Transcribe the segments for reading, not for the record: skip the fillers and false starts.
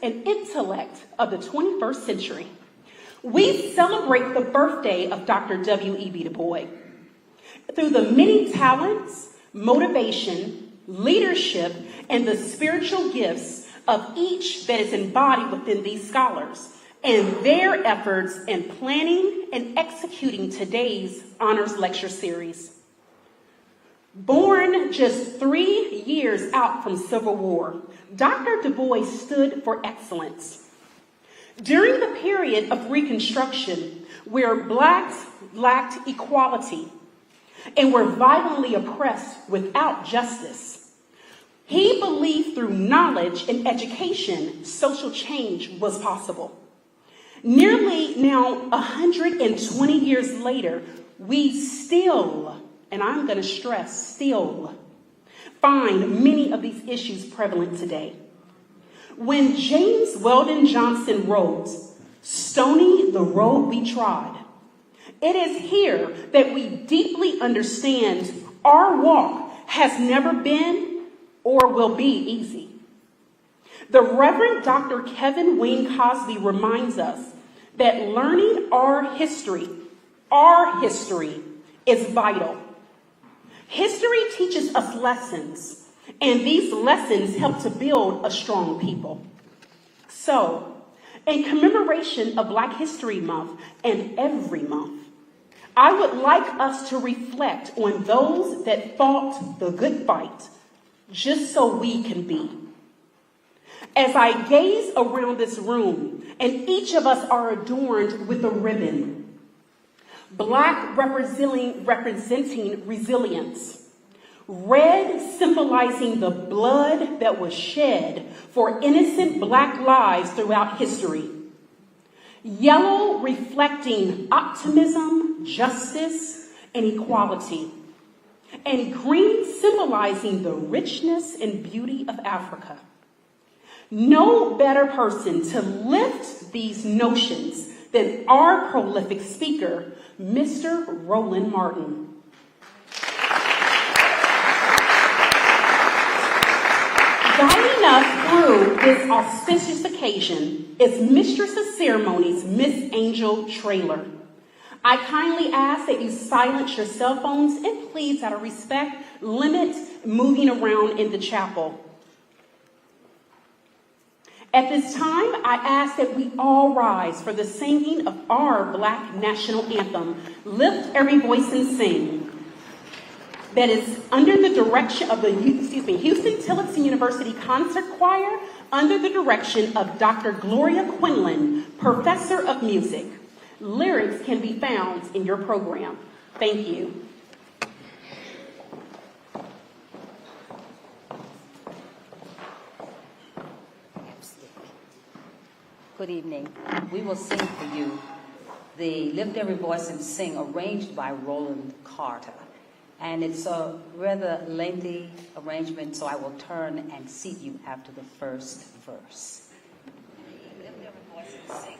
and intellect of the 21st century. We celebrate the birthday of Dr. W.E.B. Du Bois. Through the many talents, motivation, leadership, and the spiritual gifts of each that is embodied within these scholars, and their efforts in planning and executing today's honors lecture series. Born just 3 years out from Civil War, Dr. Du Bois stood for excellence. During the period of Reconstruction, where blacks lacked equality and were violently oppressed without justice, he believed through knowledge and education, social change was possible. Nearly now 120 years later, we still, and I'm going to stress, still find many of these issues prevalent today. When James Weldon Johnson wrote, "Stony the road we trod," it is here that we deeply understand our walk has never been or will be easy. The Reverend Dr. Kevin Wayne Cosby reminds us that learning our history is vital. History teaches us lessons, and these lessons help to build a strong people. So, in commemoration of Black History Month and every month, I would like us to reflect on those that fought the good fight, just so we can be. As I gaze around this room, and each of us are adorned with a ribbon, black representing resilience, red symbolizing the blood that was shed for innocent black lives throughout history, yellow reflecting optimism, justice, and equality, and green symbolizing the richness and beauty of Africa. No better person to lift these notions than our prolific speaker, Mr. Roland Martin. Guiding us through this auspicious occasion is Mistress of Ceremonies, Miss Angel Traylor. I kindly ask that you silence your cell phones and please, out of respect, limit moving around in the chapel. At this time, I ask that we all rise for the singing of our Black national anthem, Lift Every Voice and Sing, that is under the direction of the Houston Tillotson University Concert Choir, under the direction of Dr. Gloria Quinlan, Professor of Music. Lyrics can be found in your program. Thank you. Good evening. We will sing for you the Lift Every Voice and Sing, arranged by Roland Carter. And it's a rather lengthy arrangement, so I will turn and seat you after the first verse. Lift Every Voice and Sing.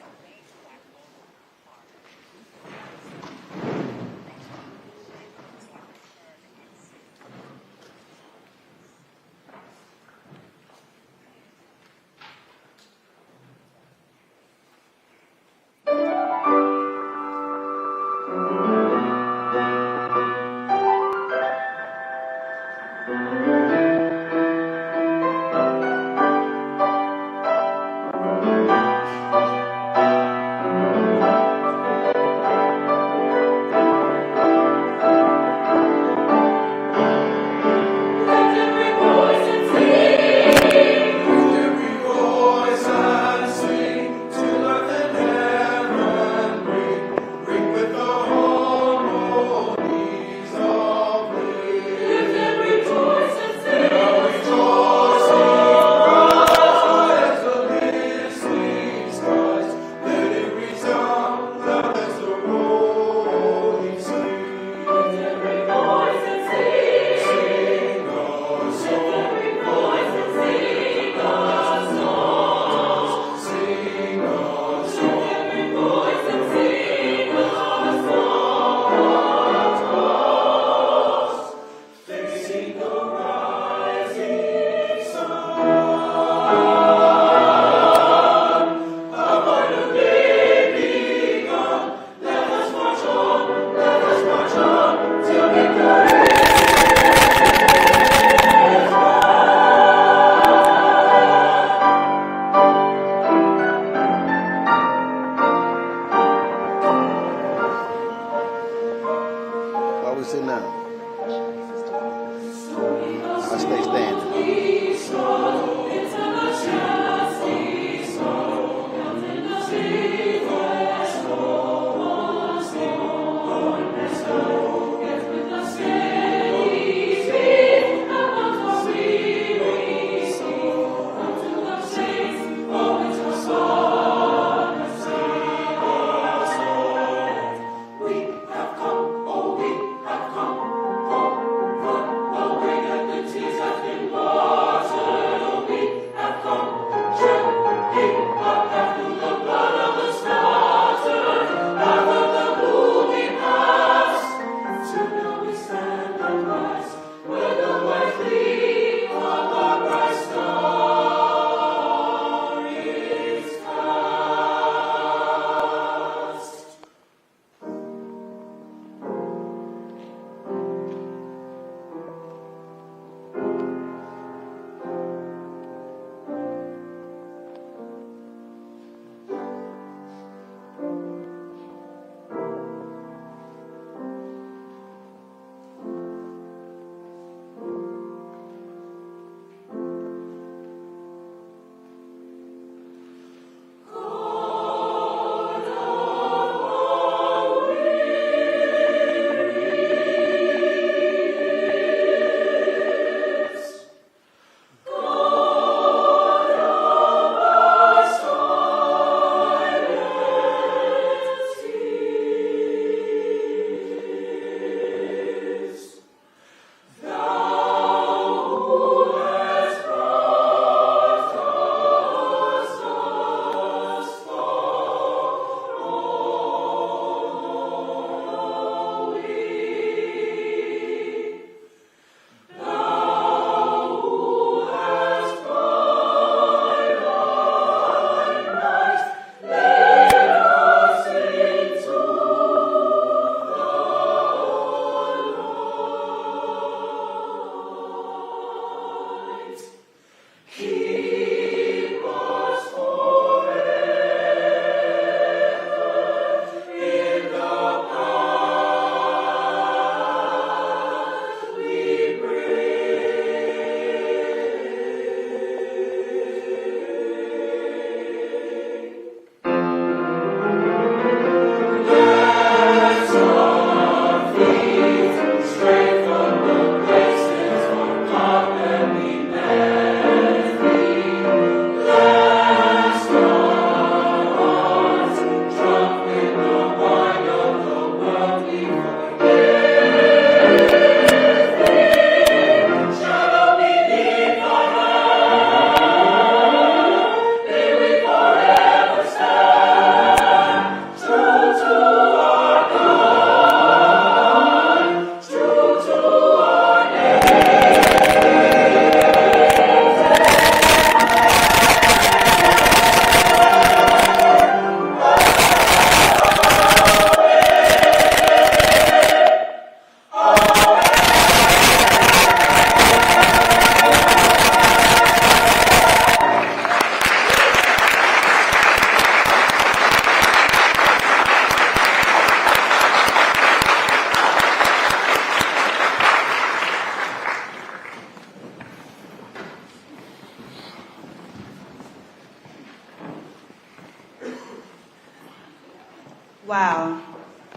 Wow.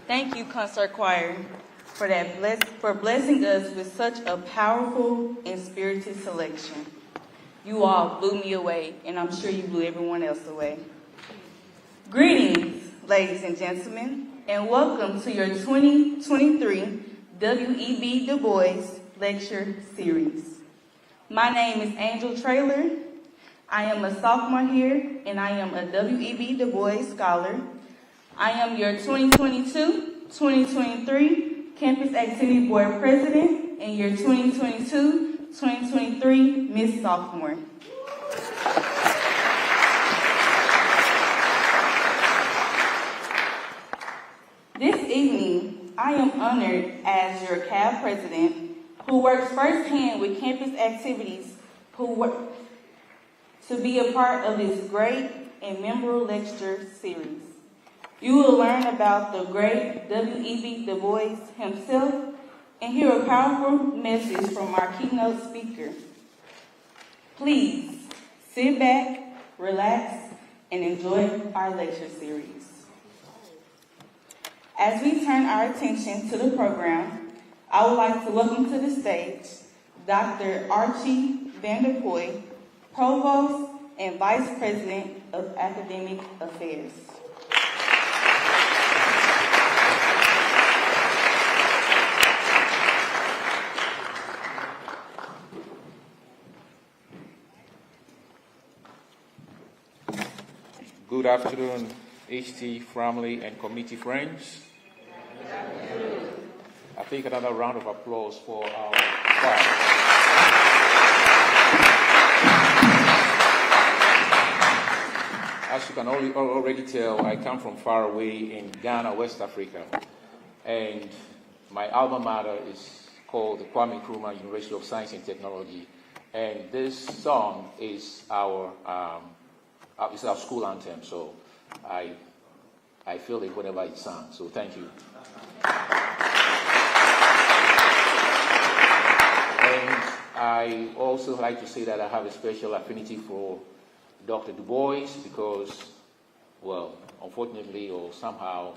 Thank you, Concert Choir, for blessing us with such a powerful and spirited selection. You all blew me away, and I'm sure you blew everyone else away. Greetings, ladies and gentlemen, and welcome to your 2023 W.E.B. Du Bois Lecture Series. My name is Angel Traylor. I am a sophomore here, and I am a W.E.B. Du Bois Scholar. I am your 2022-2023 Campus Activity Board President and your 2022-2023 Miss Sophomore. This evening, I am honored as your CAB President, who works firsthand with campus activities, to be a part of this great and memorable lecture series. You will learn about the great W.E.B. Du Bois himself and hear a powerful message from our keynote speaker. Please sit back, relax, and enjoy our lecture series. As we turn our attention to the program, I would like to welcome to the stage Dr. Archie Vanderpoy, Provost and Vice President of Academic Affairs. Good afternoon, HT family and committee friends. I think another round of applause for our choir. As you can already tell, I come from far away in Ghana, West Africa, and my alma mater is called the Kwame Nkrumah University of Science and Technology, and this song is our school anthem, so I feel it whenever it's sung, so thank you. And I also like to say that I have a special affinity for Dr. Du Bois because, well, unfortunately or somehow,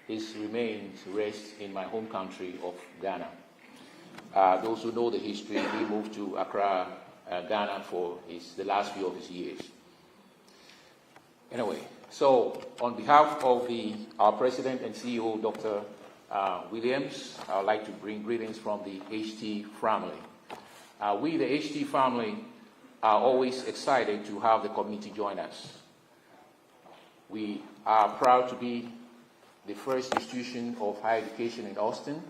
his remains rest in my home country of Ghana. Those who know the history, he moved to Accra, Ghana for the last few of his years. Anyway, so on behalf of our President and CEO, Dr. Williams, I would like to bring greetings from the HT family. We, the HT family, are always excited to have the committee join us. We are proud to be the first institution of higher education in Austin,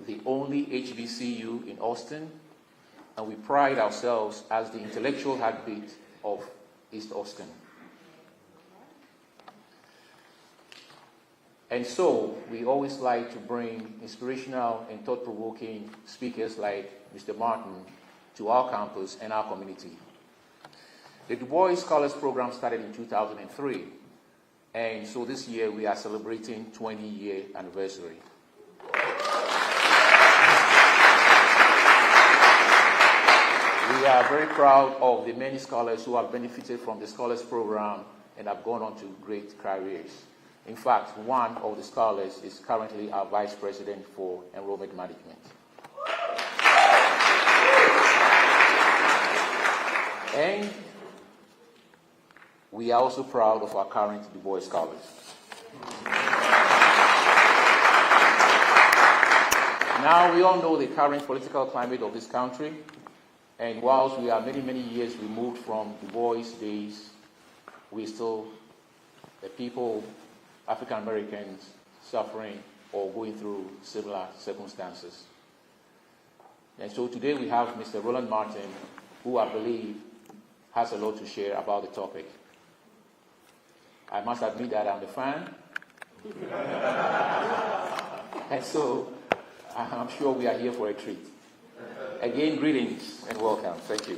the only HBCU in Austin, and we pride ourselves as the intellectual heartbeat of East Austin. And so, we always like to bring inspirational and thought-provoking speakers like Mr. Martin to our campus and our community. The Du Bois Scholars Program started in 2003, and so this year we are celebrating 20-year anniversary. We are very proud of the many scholars who have benefited from the Scholars Program and have gone on to great careers. In fact, one of the scholars is currently our Vice President for Enrollment Management. And we are also proud of our current Du Bois scholars. Now, we all know the current political climate of this country, and whilst we are many, many years removed from Du Bois days, we still, the people, African Americans, suffering or going through similar circumstances. And so today we have Mr. Roland Martin, who I believe has a lot to share about the topic. I must admit that I'm a fan. And so I'm sure we are here for a treat. Again, greetings and welcome. Thank you.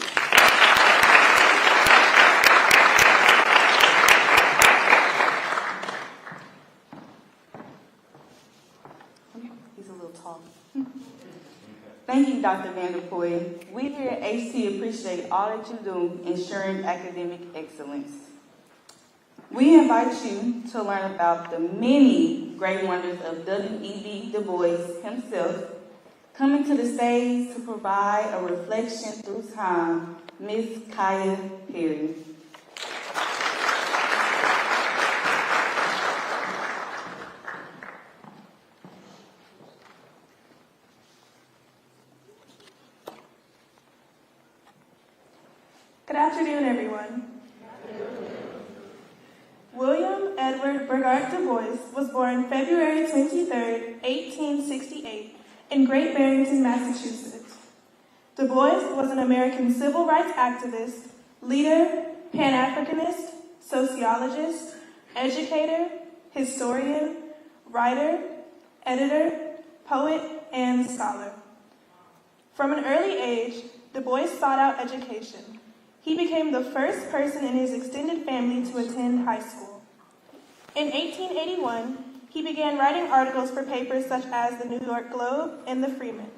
He's a little tall. Thank you, Dr. Vanderpoy. We here at HT appreciate all that you do ensuring academic excellence. We invite you to learn about the many great wonders of W.E.B. Du Bois himself. Coming to the stage to provide a reflection through time, Miss Kaya Perry. Good afternoon, everyone. William Edward Burgard Du Bois was born February 23, 1868, in Great Barrington, Massachusetts. Du Bois was an American civil rights activist, leader, Pan-Africanist, sociologist, educator, historian, writer, editor, poet, and scholar. From an early age, Du Bois sought out education. He became the first person in his extended family to attend high school. In 1881, he began writing articles for papers such as the New York Globe and the Freeman.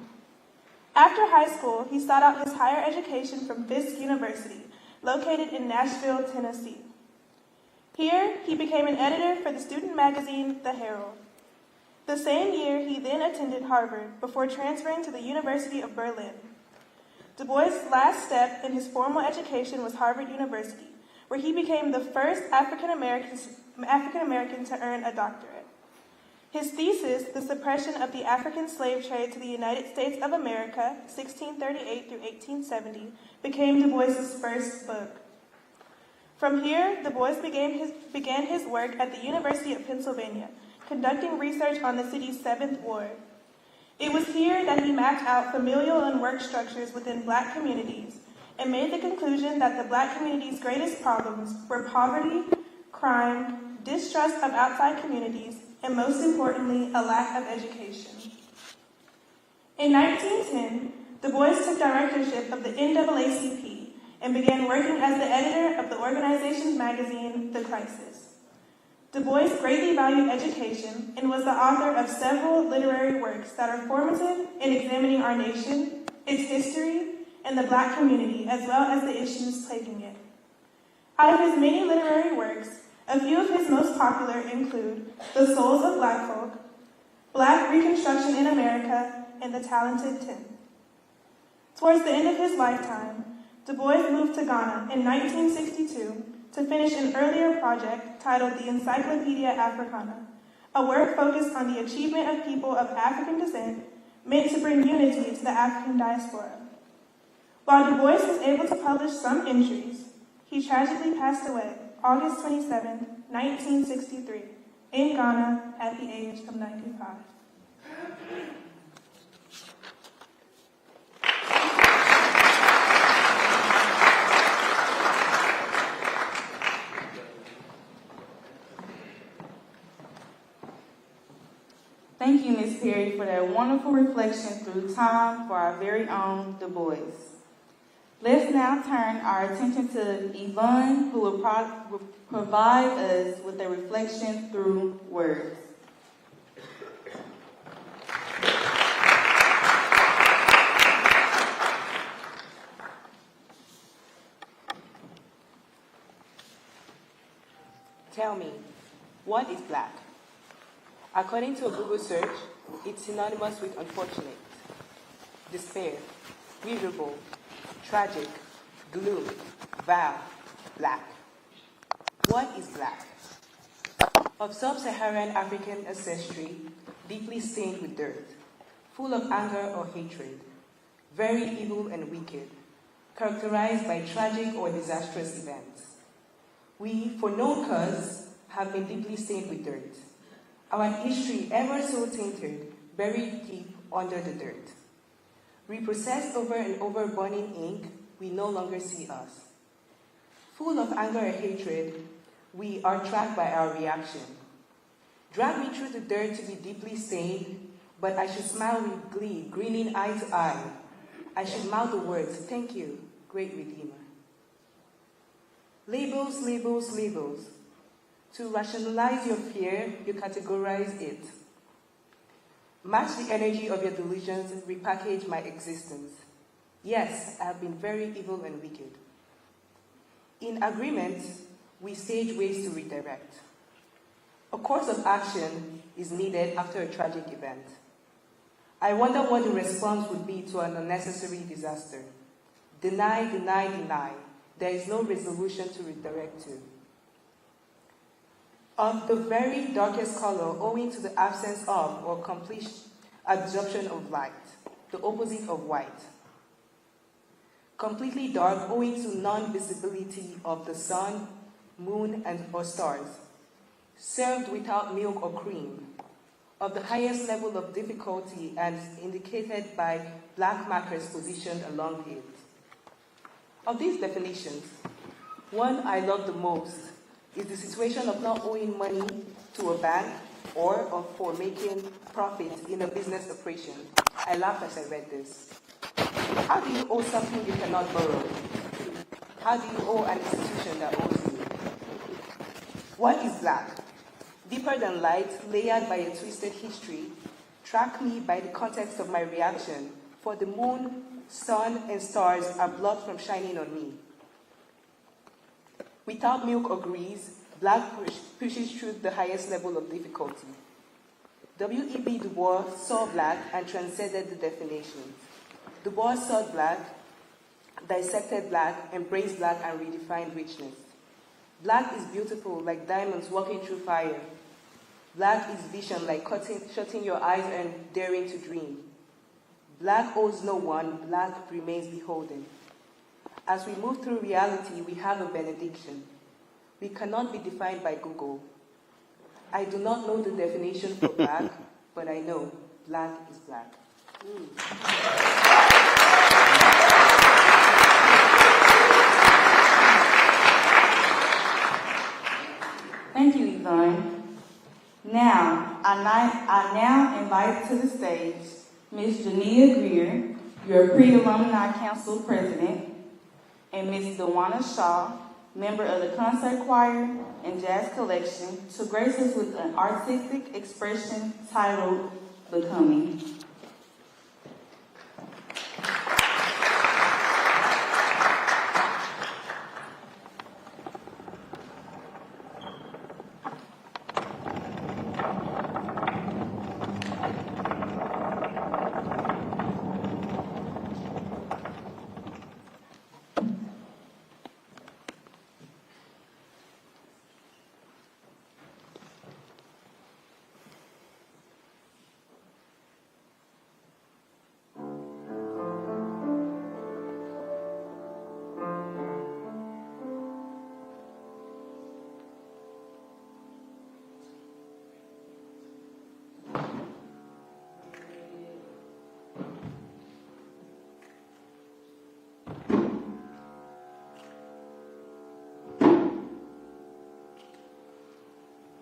After high school, he sought out his higher education from Fisk University, located in Nashville, Tennessee. Here, he became an editor for the student magazine, The Herald. The same year, he then attended Harvard before transferring to the University of Berlin. Du Bois' last step in his formal education was Harvard University, where he became the first African American to earn a doctorate. His thesis, The Suppression of the African Slave Trade to the United States of America, 1638 through 1870, became Du Bois' first book. From here, Du Bois began his work at the University of Pennsylvania, conducting research on the city's 7th Ward. It was here that he mapped out familial and work structures within Black communities and made the conclusion that the Black community's greatest problems were poverty, crime, distrust of outside communities, and most importantly, a lack of education. In 1910, Du Bois took directorship of the NAACP and began working as the editor of the organization's magazine, The Crisis. Du Bois greatly valued education and was the author of several literary works that are formative in examining our nation, its history, and the Black community, as well as the issues plaguing it. Out of his many literary works, a few of his most popular include The Souls of Black Folk, Black Reconstruction in America, and The Talented 10. Towards the end of his lifetime, Du Bois moved to Ghana in 1962 to finish an earlier project titled the Encyclopedia Africana, a work focused on the achievement of people of African descent meant to bring unity to the African diaspora. While Du Bois was able to publish some entries, he tragically passed away August 27, 1963, in Ghana at the age of 95. Thank you, Ms. Perry, for that wonderful reflection through time for our very own Du Bois. Let's now turn our attention to Yvonne, who will provide us with a reflection through words. Tell me, what is Black? According to a Google search, it's synonymous with unfortunate, despair, miserable, tragic, gloom, vile, Black. What is Black? Of sub-Saharan African ancestry, deeply stained with dirt, full of anger or hatred, very evil and wicked, characterized by tragic or disastrous events. We, for no cause, have been deeply stained with dirt. Our history ever so tainted, buried deep under the dirt. Reprocessed over and over burning ink, we no longer see us. Full of anger and hatred, we are tracked by our reaction. Drag me through the dirt to be deeply stained, but I should smile with glee, grinning eye to eye. I should mouth the words, thank you, great Redeemer. Labels, labels, labels. To rationalize your fear, you categorize it. Match the energy of your delusions, repackage my existence. Yes, I have been very evil and wicked. In agreement, we stage ways to redirect. A course of action is needed after a tragic event. I wonder what the response would be to an unnecessary disaster. Deny, deny, deny. There is no resolution to redirect to. Of the very darkest color, owing to the absence of or complete absorption of light, the opposite of white. Completely dark, owing to non-visibility of the sun, moon, or stars. Served without milk or cream. Of the highest level of difficulty and indicated by black markers positioned along it. Of these definitions, one I love the most is the situation of not owing money to a bank or for making profit in a business operation. I laughed as I read this. How do you owe something you cannot borrow? How do you owe an institution that owes you? What is black? Deeper than light, layered by a twisted history, track me by the context of my reaction, for the moon, sun, and stars are blocked from shining on me. Without milk or grease, black pushes through the highest level of difficulty. W.E.B. Du Bois saw black and transcended the definitions. Du Bois saw black, dissected black, embraced black, and redefined richness. Black is beautiful, like diamonds walking through fire. Black is vision, like shutting your eyes and daring to dream. Black owes no one, black remains beholden. As we move through reality, we have a benediction. We cannot be defined by Google. I do not know the definition for black, but I know black is black. Thank you, Yvonne. Now, I now invite to the stage Ms. Jania Greer, your Pre-Alumni Council President, and Ms. Dewana Shaw, member of the Concert Choir and Jazz Collection, to grace us with an artistic expression titled Becoming.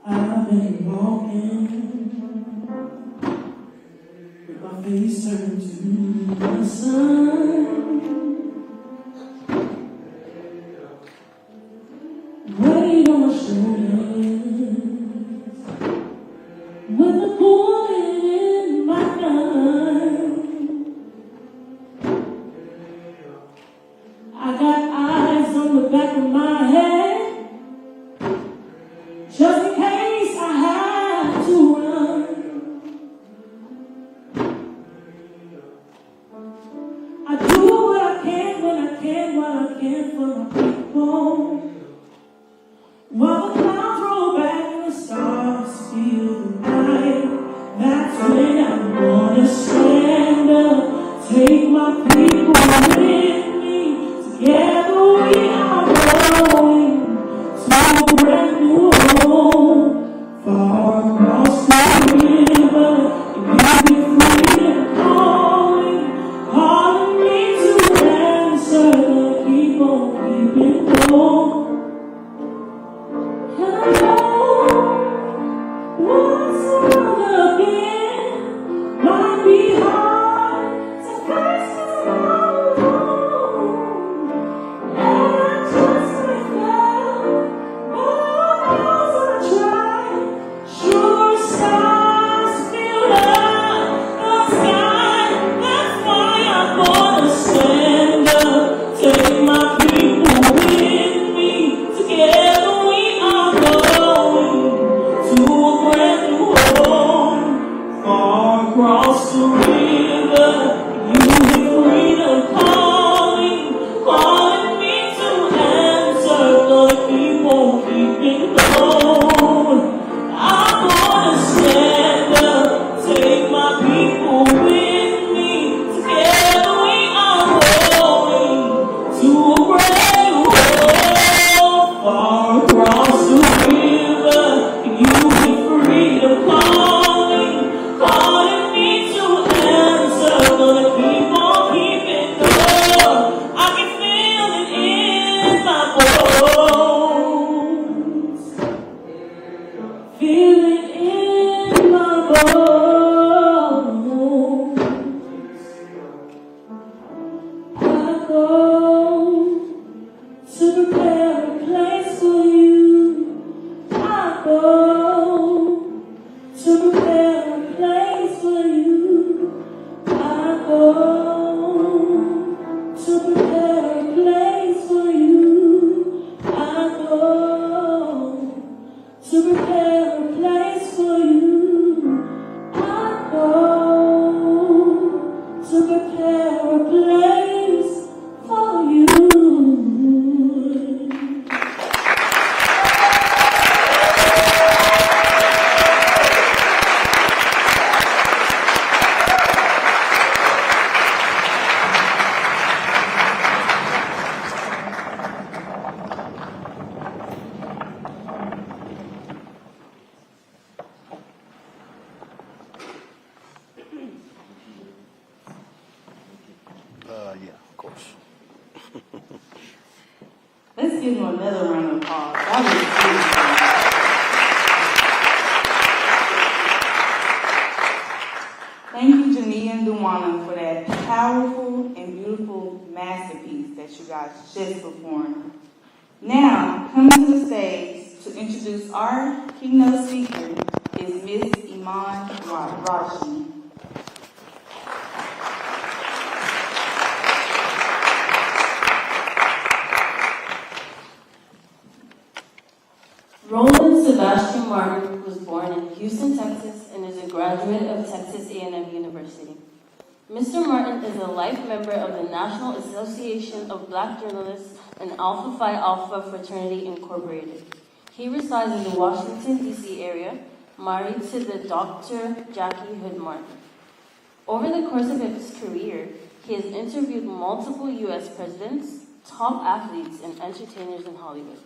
I've been walking with my face turned to the sun, weight on my shoulders, with a bullet in my gun. I got eyes on the back of my head, just in case I have to run. I do what I can when I can, what I can for my people. While the clouds roll back and the stars steal the night, that's when I'm gonna stand up, take my people with me. Together we are going to a brand new home, far across the river. If you be free and calling me to answer, then keep on keeping on. And I know once again might be hard to face alone. And I just like that, but I try. Sure stars fill up the sky. That's why I'm gonna stand up, take my people with me. Together we won't keep it low. I'm gonna stand up, take my people with me. Together we are going to a brave world far across the river. And you be freedom calling me to answer. Gonna keep on keeping on. I can feel it in my bones. Feel it in my bones. I go to prepare a place for you. I go to prepare a place for you. I go to prepare a place for you. I go to prepare a place for you. I go to prepare a place for you. Yeah, of course. Let's give him another round of applause. That was beautiful. Thank you, Jania and Duwana, for that powerful and beautiful masterpiece that you guys just performed. Now, coming to the stage to introduce our keynote speaker is Ms. Iman Rashi. Roland Sebastian Martin was born in Houston, Texas, and is a graduate of Texas A&M University. Mr. Martin is a life member of the National Association of Black Journalists and Alpha Phi Alpha Fraternity Incorporated. He resides in the Washington, D.C. area, married to the Dr. Jackie Hood Martin. Over the course of his career, he has interviewed multiple U.S. presidents, top athletes, and entertainers in Hollywood.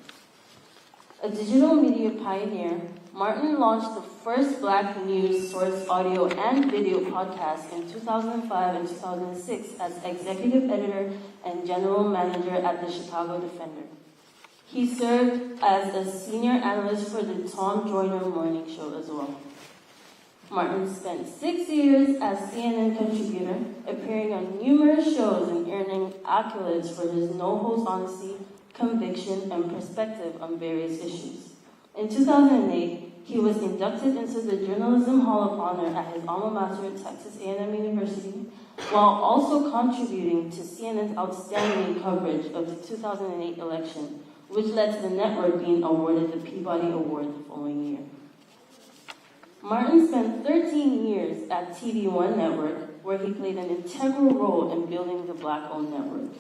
A digital media pioneer, Martin launched the first Black news source audio and video podcast in 2005 and 2006 as executive editor and general manager at the Chicago Defender. He served as a senior analyst for the Tom Joyner Morning Show as well. Martin spent 6 years as CNN contributor, appearing on numerous shows and earning accolades for his no-holds honesty, conviction, and perspective on various issues. In 2008, he was inducted into the Journalism Hall of Honor at his alma mater at Texas A&M University, while also contributing to CNN's outstanding coverage of the 2008 election, which led to the network being awarded the Peabody Award the following year. Martin spent 13 years at TV One Network, where he played an integral role in building the Black-owned network.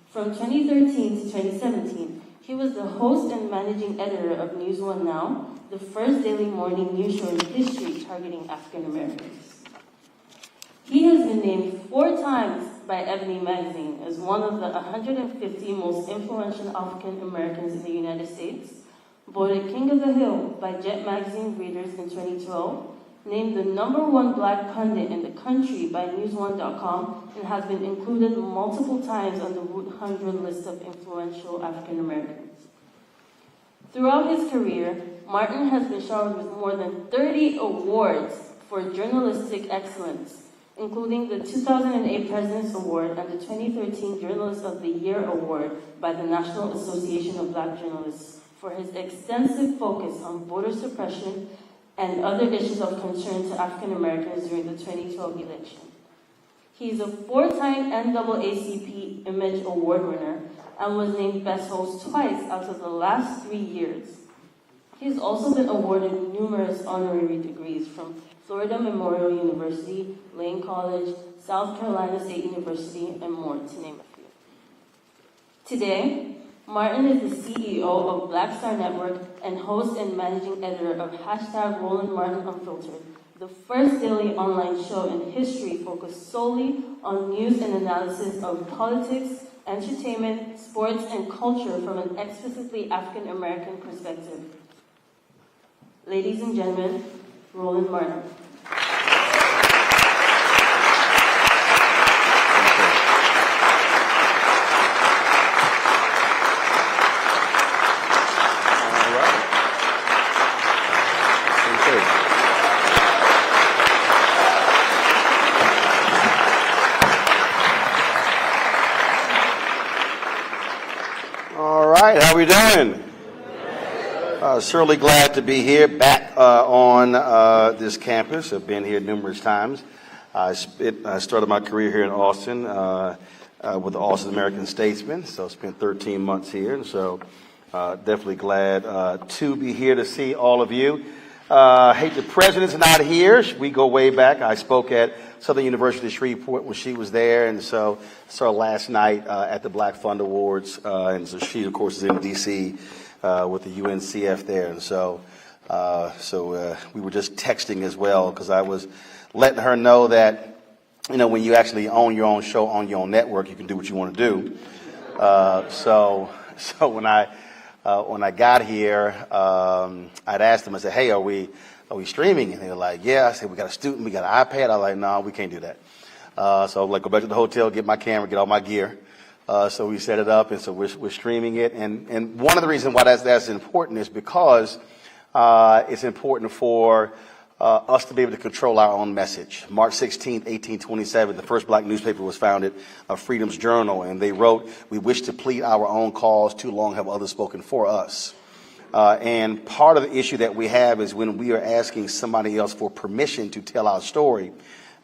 From 2013 to 2017, he was the host and managing editor of News One Now, the first daily morning news show in history targeting African Americans. He has been named 4 times by Ebony magazine as one of the 150 most influential African Americans in the United States, voted King of the Hill by Jet magazine readers in 2012, named the #1 Black pundit in the country by Newsone.com, and has been included multiple times on the Root 100 list of influential African Americans. Throughout his career, Martin has been showered with more than 30 awards for journalistic excellence, including the 2008 President's Award and the 2013 Journalist of the Year Award by the National Association of Black Journalists for his extensive focus on voter suppression and other issues of concern to African Americans during the 2012 election. He is a 4-time NAACP Image Award winner and was named Best Host twice out of the last 3 years. He has also been awarded numerous honorary degrees from Florida Memorial University, Lane College, South Carolina State University, and more, to name a few. Today, Martin is the CEO of Black Star Network and host and managing editor of #Roland Martin Unfiltered, the first daily online show in history focused solely on news and analysis of politics, entertainment, sports, and culture from an explicitly African American perspective. Ladies and gentlemen, Roland Martin. How are we doing? Certainly glad to be here back on this campus. I've been here numerous times. I started my career here in Austin with the Austin American Statesman, so I spent 13 months here, and so definitely glad to be here to see all of you. Hate the president's not here. We go way back. I spoke at Southern University Shreveport when she was there, and so saw her last night at the Black Fund Awards, and so she, of course, is in D.C. With the UNCF there, and so we were just texting as well, because I was letting her know that, you know, when you actually own your own show on your own network, you can do what you want to do. So when I got here, I'd asked them, I said, hey, are we streaming? And they were like, yeah. I said, we got a student, we got an iPad. I was like, no, we can't do that. So I'm like, go back to the hotel, get my camera, get all my gear. So we set it up, and so we're streaming it. And one of the reasons why that's important is because it's important for us to be able to control our own message. March 16th, 1827, the first black newspaper was founded, Freedom's Journal, and they wrote, we wish to plead our own cause, too long have others spoken for us. And part of the issue that we have is when we are asking somebody else for permission to tell our story,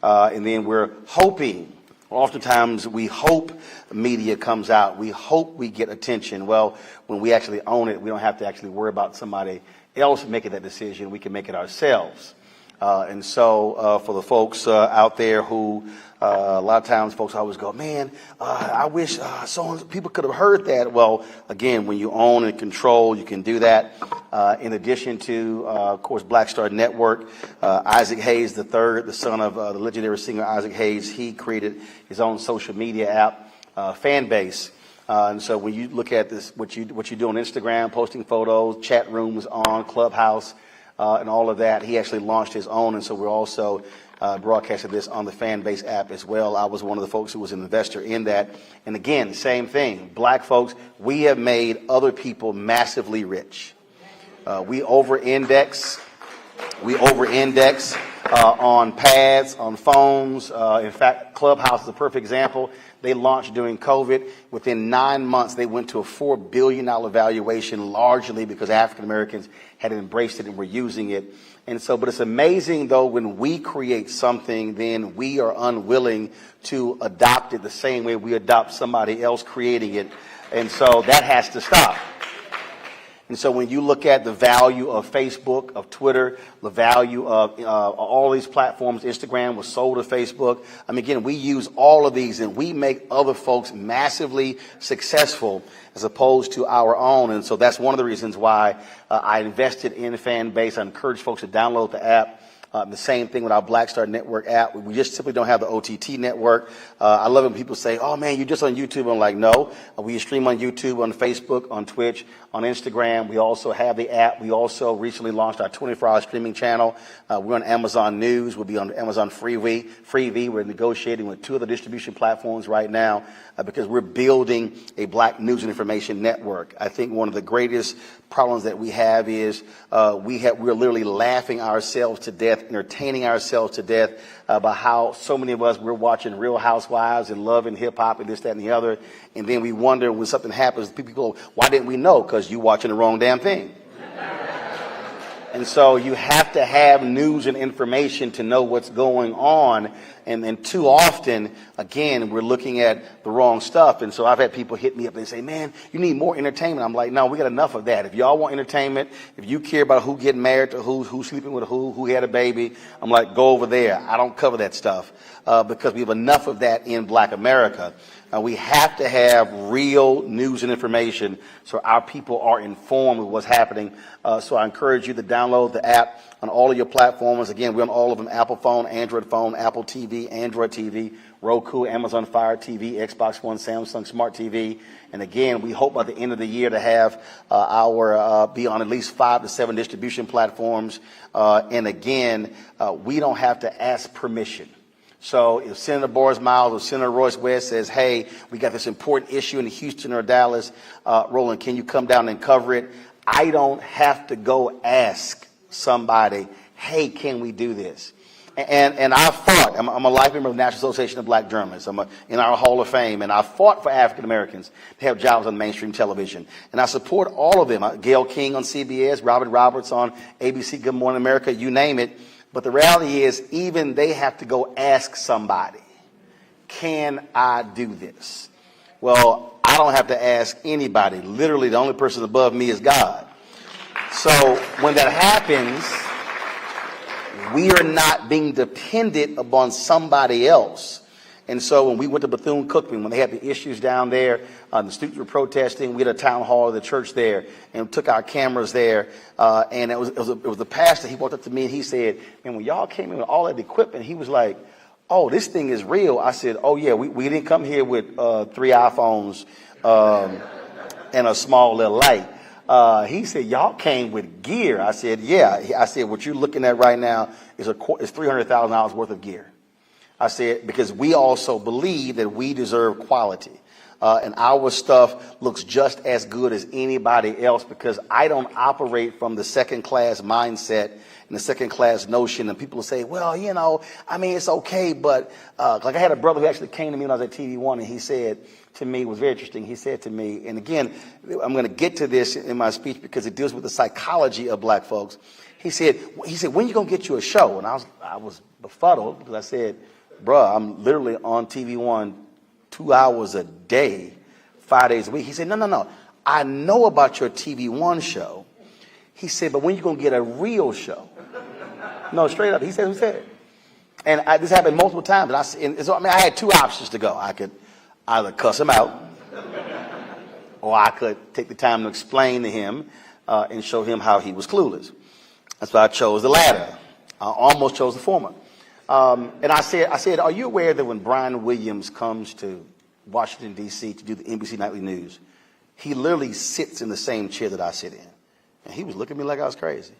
and then we're hoping, oftentimes we hope media comes out, we hope we get attention. Well, when we actually own it, we don't have to actually worry about somebody else making that decision. We can make it ourselves. And so for the folks out there who, a lot of times folks always go, man, I wish people could have heard that. Well, again, when you own and control, you can do that. In addition to, of course, Black Star Network, Isaac Hayes III, the son of the legendary singer Isaac Hayes, he created his own social media app, Fan Base. And so when you look at this, what you do on Instagram, posting photos, chat rooms on Clubhouse, and all of that, he actually launched his own. And so we're also broadcasting this on the Fan Base app as well. I was one of the folks who was an investor in that. And again, same thing. Black folks, we have made other people massively rich. We over-index on pads, on phones. In fact, Clubhouse is a perfect example. They launched during COVID. Within 9 months, they went to a $4 billion valuation, largely because African Americans had embraced it and were using it. And so, but it's amazing, though, when we create something, then we are unwilling to adopt it the same way we adopt somebody else creating it. And so that has to stop. And so when you look at the value of Facebook, of Twitter, the value of all these platforms, Instagram was sold to Facebook. I mean, again, we use all of these and we make other folks massively successful as opposed to our own. And so that's one of the reasons why I invested in Fan Base. I encourage folks to download the app. The same thing with our Black Star Network app. We just simply don't have the OTT network. I love it when people say, oh, man, you're just on YouTube. I'm like, no. We stream on YouTube, on Facebook, on Twitch, on Instagram. We also have the app. We also recently launched our 24-hour streaming channel. We're on Amazon News. We'll be on Amazon Freevee. We're negotiating with 2 other distribution platforms right now because we're building a black news and information network. I think one of the greatest problems that we have is we're literally laughing ourselves to death, entertaining ourselves to death by how so many of us, we're watching Real Housewives and Love and Hip Hop and this, that, and the other. And then we wonder when something happens, people go, why didn't we know? Because you're watching the wrong damn thing. And so you have to have news and information to know what's going on. And then too often, again, we're looking at the wrong stuff. And so I've had people hit me up and say, man, you need more entertainment. I'm like, no, we got enough of that. If y'all want entertainment, if you care about who getting married to who's sleeping with who had a baby, I'm like, go over there. I don't cover that stuff because we have enough of that in Black America. We have to have real news and information so our people are informed of what's happening. So I encourage you to download the app on all of your platforms. Again, we're on all of them: Apple phone, Android phone, Apple TV, Android TV, Roku, Amazon Fire TV, Xbox One, Samsung Smart TV. And again, we hope by the end of the year to have be on at least 5 to 7 distribution platforms. And again, we don't have to ask permission. So if Senator Bois or Senator Royce West says, hey, we got this important issue in Houston or Dallas, Roland, can you come down and cover it? I don't have to go ask somebody, hey, can we do this? And I fought. I'm a life member of the National Association of Black Journalists. I'm in our Hall of Fame, and I fought for African Americans to have jobs on mainstream television. And I support all of them. Gayle King on CBS, Robert Roberts on ABC, Good Morning America, you name it. But the reality is, even they have to go ask somebody, can I do this? Well, I don't have to ask anybody. Literally, the only person above me is God. So when that happens, we are not being dependent upon somebody else. And so when we went to Bethune-Cookman, when they had the issues down there, the students were protesting, we had a town hall of the church there and took our cameras there. And it was the pastor. He walked up to me and he said, man, when y'all came in with all that equipment, he was like, oh, this thing is real. I said, oh, yeah, we didn't come here with 3 iPhones and a small little light. He said, y'all came with gear. I said, yeah. I said, what you're looking at right now is $300,000 worth of gear. I said, because we also believe that we deserve quality. And our stuff looks just as good as anybody else, because I don't operate from the second class mindset and the second class notion. And people say, well, you know, I mean, it's okay. But like I had a brother who actually came to me when I was at TV One, and he said to me, it was very interesting. He said to me, and again, I'm going to get to this in my speech because it deals with the psychology of black folks. He said, when you going to get you a show? And I was befuddled because I said, bruh, I'm literally on TV One 2 hours a day, 5 days a week. He said, no. I know about your TV One show. He said, but when you going to get a real show? No, straight up. He said, who said it? And this happened multiple times. And I had 2 options to go. I could either cuss him out, or I could take the time to explain to him and show him how he was clueless. That's why I chose the latter. I almost chose the former. And I said, are you aware that when Brian Williams comes to Washington, D.C. to do the NBC Nightly News, he literally sits in the same chair that I sit in? And he was looking at me like I was crazy.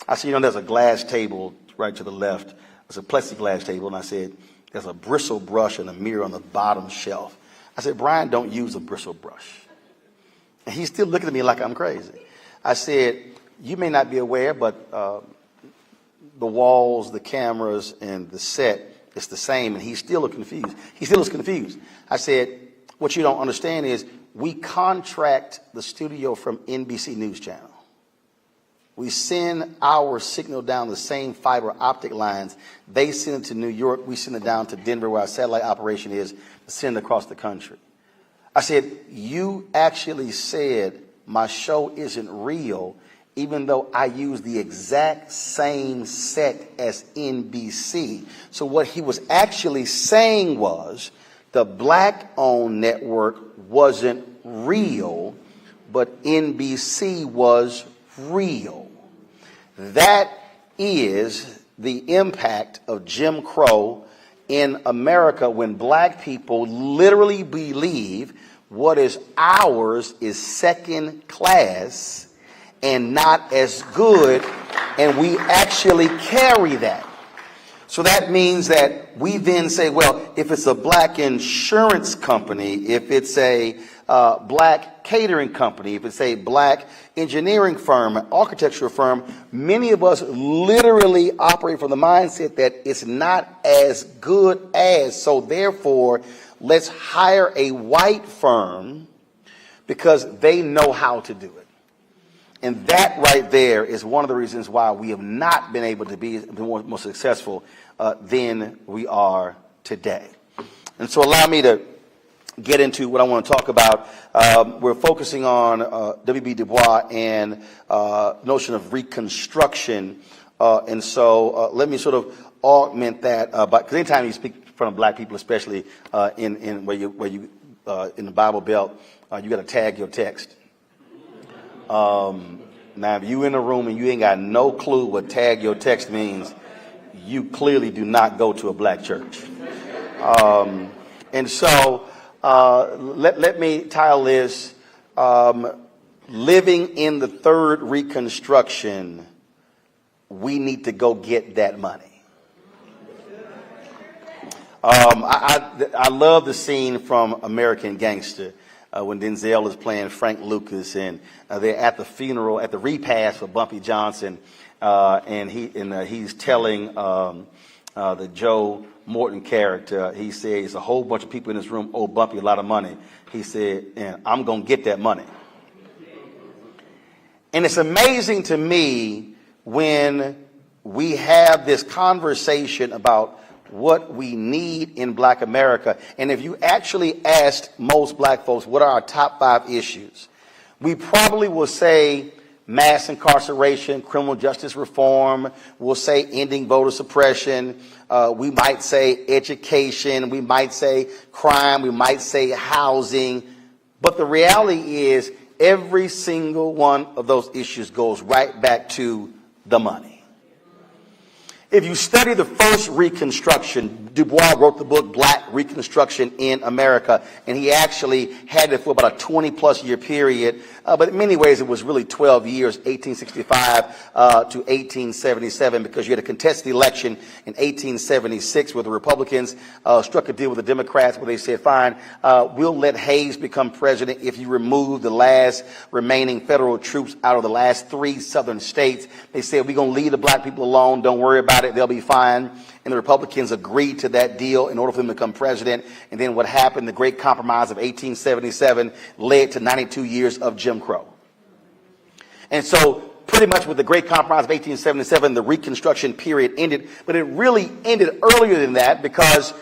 I said, you know, there's a glass table right to the left. It's a plexiglass table. And I said, there's a bristle brush and a mirror on the bottom shelf. I said, Brian, don't use a bristle brush. And he's still looking at me like I'm crazy. I said, you may not be aware, but the walls, the cameras, and the set, it's the same. And he still was confused. I said, what you don't understand is we contract the studio from NBC News Channel. We send our signal down the same fiber optic lines. They send it to New York. We send it down to Denver, where our satellite operation is, to send it across the country. I said, you actually said my show isn't real, even though I use the exact same set as NBC. So what he was actually saying was the black-owned network wasn't real, but NBC was real. That is the impact of Jim Crow in America, when black people literally believe what is ours is second class and not as good, and we actually carry that. So that means that we then say, well, if it's a black insurance company, if it's a black catering company, if it's a black engineering firm, architectural firm, many of us literally operate from the mindset that it's not as good as, so therefore let's hire a white firm because they know how to do it. And that right there is one of the reasons why we have not been able to be more successful than we are today. And so allow me to get into what I want to talk about. We're focusing on W.B. Du Bois and notion of Reconstruction. And so let me sort of augment that. Because anytime you speak in front of black people, especially in where you in the Bible Belt, you got to tag your text. Now, if you in a room and you ain't got no clue what tag your text means, you clearly do not go to a black church. And so let me title this, Living in the Third Reconstruction, We Need to Go Get That Money. I love the scene from American Gangster when Denzel is playing Frank Lucas, and they're at the funeral, at the repast for Bumpy Johnson, and he's telling the Joe Morton character, he says, a whole bunch of people in this room owe Bumpy a lot of money. He said, and I'm going to get that money. And it's amazing to me when we have this conversation about what we need in black America. And if you actually asked most black folks, what are our top 5 issues? We probably will say mass incarceration, criminal justice reform. We'll say ending voter suppression. We might say education. We might say crime. We might say housing. But the reality is every single one of those issues goes right back to the money. If you study the first Reconstruction, Du Bois wrote the book Black Reconstruction in America, and he actually had it for about a 20-plus year period. But in many ways, it was really 12 years, 1865 to 1877, because you had a contested election in 1876 where the Republicans struck a deal with the Democrats where they said, fine, we'll let Hayes become president if you remove the last remaining federal troops out of the last 3 southern states. They said, we're going to leave the black people alone. Don't worry about it. They'll be fine. And the Republicans agreed to that deal in order for them to become president. And then what happened, the Great Compromise of 1877 led to 92 years of Jim Crow. And so pretty much with the Great Compromise of 1877, the Reconstruction period ended. But it really ended earlier than that because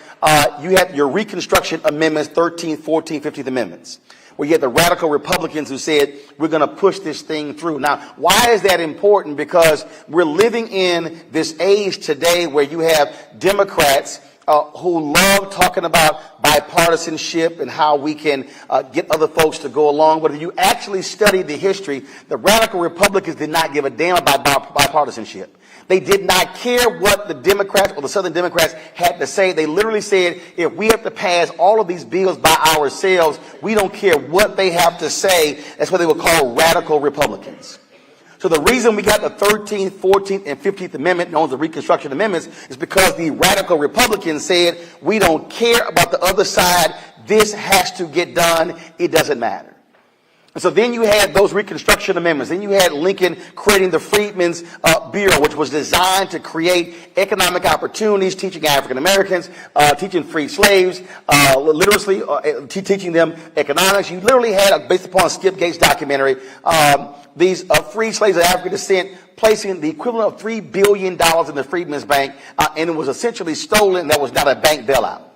you had your Reconstruction amendments, 13th, 14th, 15th Amendments, where you had the radical Republicans who said, we're going to push this thing through. Now, why is that important? Because we're living in this age today where you have Democrats who love talking about bipartisanship and how we can get other folks to go along. But if you actually study the history, the radical Republicans did not give a damn about bipartisanship. They did not care what the Democrats or the Southern Democrats had to say. They literally said, if we have to pass all of these bills by ourselves, we don't care what they have to say. That's what they would call radical Republicans. So the reason we got the 13th, 14th, and 15th Amendment, known as the Reconstruction Amendments, is because the radical Republicans said, we don't care about the other side. This has to get done. It doesn't matter. And so then you had those Reconstruction Amendments. Then you had Lincoln creating the Freedmen's Bureau, which was designed to create economic opportunities, teaching African Americans, teaching free slaves, literacy, teaching them economics. You literally had, based upon Skip Gates' documentary, these free slaves of African descent placing the equivalent of $3 billion in the Freedmen's Bank, and it was essentially stolen. That was not a bank bailout.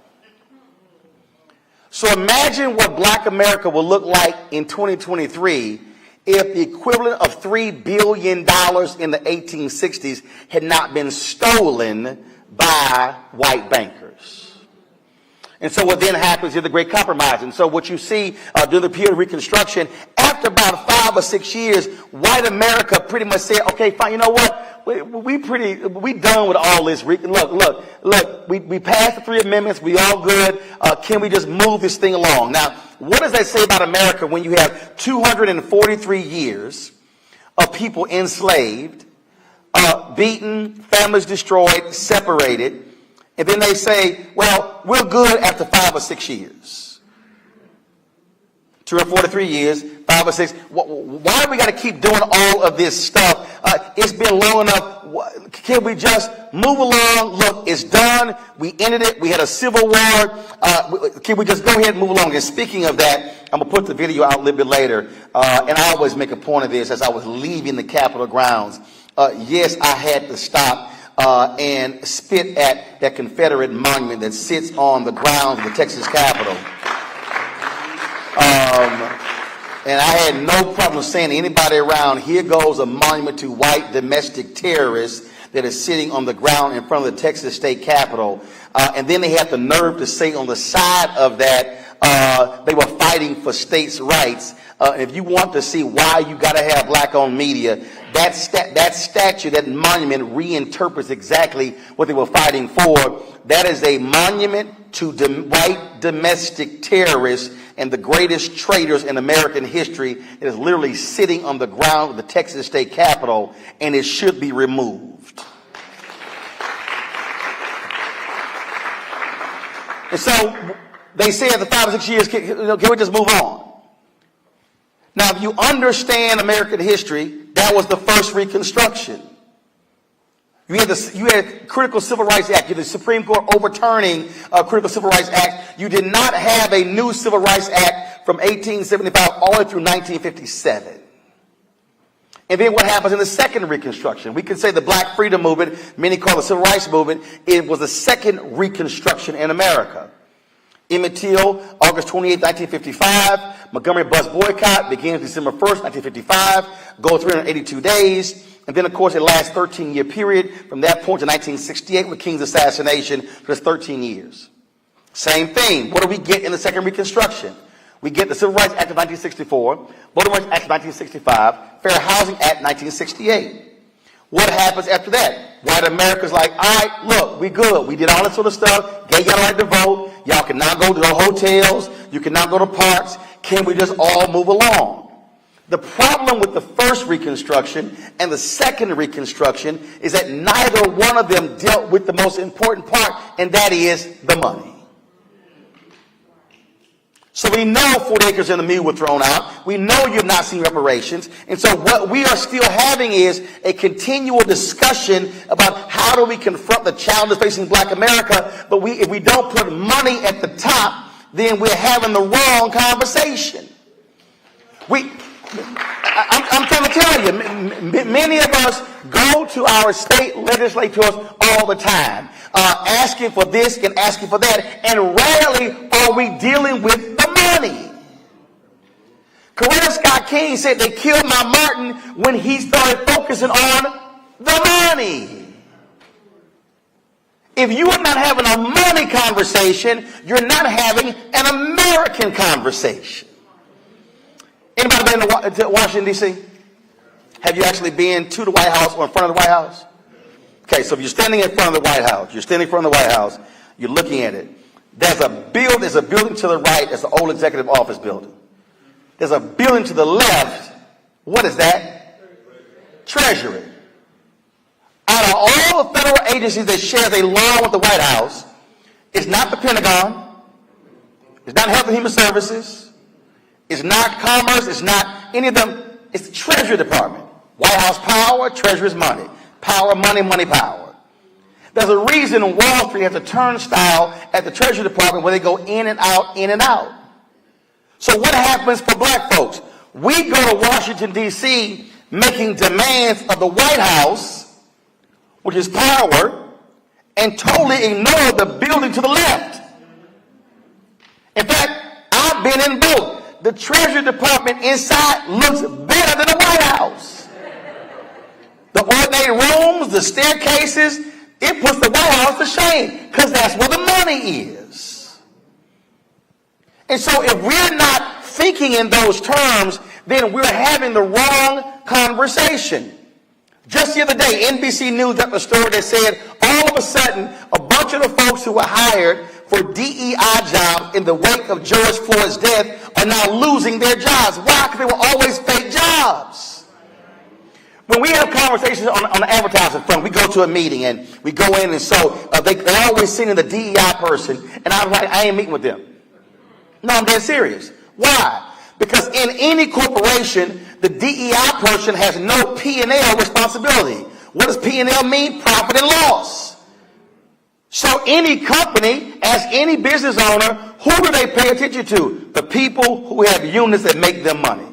So imagine what black America will look like in 2023 if the equivalent of $3 billion in the 1860s had not been stolen by white bankers. And so what then happens is the Great Compromise. And so what you see during the period of Reconstruction, after about 5 or 6 years, white America pretty much said, okay, fine, you know what? We done with all this. Look, we passed the 3 amendments. We all good. Can we just move this thing along? Now, what does that say about America when you have 243 years of people enslaved, beaten, families destroyed, separated, and then they say, well, we're good after 5 or 6 years. 243 years, 5 or 6. Why do we got to keep doing all of this stuff? It's been long enough. Can we just move along? Look, it's done. We ended it. We had a civil war. Can we just go ahead and move along? And speaking of that, I'm going to put the video out a little bit later. And I always make a point of this as I was leaving the Capitol grounds. Yes, I had to stop and spit at that Confederate monument that sits on the grounds of the Texas Capitol. And I had no problem saying to anybody around, here goes a monument to white domestic terrorists that is sitting on the ground in front of the Texas State Capitol. And then they have the nerve to say on the side of that, they were fighting for states' rights. If you want to see why you got to have black-owned media, that statue, that monument reinterprets exactly what they were fighting for. That is a monument to white domestic terrorists and the greatest traitors in American history. It is literally sitting on the ground of the Texas State Capitol, and it should be removed. And so they say after 5 or 6 years, can we just move on? Now, if you understand American history, that was the first Reconstruction. You had Critical Civil Rights Act. You had the Supreme Court overturning Critical Civil Rights Act. You did not have a new Civil Rights Act from 1875 all the way through 1957. And then what happens in the second Reconstruction? We can say the Black Freedom Movement, many call it the Civil Rights Movement, it was the second Reconstruction in America. Emmett Till, August 28, 1955. Montgomery bus boycott begins December 1st, 1955. Go 382 days. And then, of course, it lasts 13-year period from that point to 1968 with King's assassination for just 13 years. Same thing. What do we get in the second Reconstruction? We get the Civil Rights Act of 1964, Voting Rights Act of 1965, Fair Housing Act 1968. What happens after that? White America's like, all right, look, we good. We did all that sort of stuff. Gave y'all the right to vote. Y'all can now go to the hotels. You can now go to parks. Can we just all move along? The problem with the first Reconstruction and the second Reconstruction is that neither one of them dealt with the most important part, and that is the money. So we know 40 acres and a mule were thrown out. We know you've not seen reparations. And so what we are still having is a continual discussion about how do we confront the challenges facing Black America. But if we don't put money at the top, then we're having the wrong conversation. I'm trying to tell you, many of us go to our state legislators all the time, asking for this and asking for that, and rarely are we dealing with the money. Coretta Scott King said they killed my Martin when he started focusing on the money. If you are not having a money conversation, you're not having an American conversation. Anybody been to Washington, D.C.? Have you actually been to the White House or in front of the White House? Okay, so if you're standing in front of the White House, you're looking at it. There's a building to the right. It's the old executive office building. There's a building to the left. What is that? Treasury. Out of all the federal agencies that share a law with the White House, it's not the Pentagon. It's not Health and Human Services. It's not Commerce. It's not any of them. It's the Treasury Department. White House power, Treasury's money. Power, money, money, power. There's a reason Wall Street has a turnstile at the Treasury Department where they go in and out, in and out. So what happens for Black folks? We go to Washington, D.C. making demands of the White House, which is power, and totally ignore the building to the left. In fact, I've been in both. The Treasury Department inside looks better than the White House. The ornate rooms, the staircases, it puts the White House to shame because that's where the money is. And so if we're not thinking in those terms, then we're having the wrong conversation. Just the other day, NBC News got the story that said all of a sudden a bunch of the folks who were hired for DEI jobs in the wake of George Floyd's death are now losing their jobs. Why? Because they were always fake jobs. When we have conversations on the advertising front, we go to a meeting and we go in, and so they're always sending the DEI person, and I'm like, I ain't meeting with them. No, I'm dead serious. Why? Because in any corporation, the DEI person has no P&L responsibility. What does P&L mean? Profit and loss. So any company, as any business owner, who do they pay attention to? The people who have units that make them money.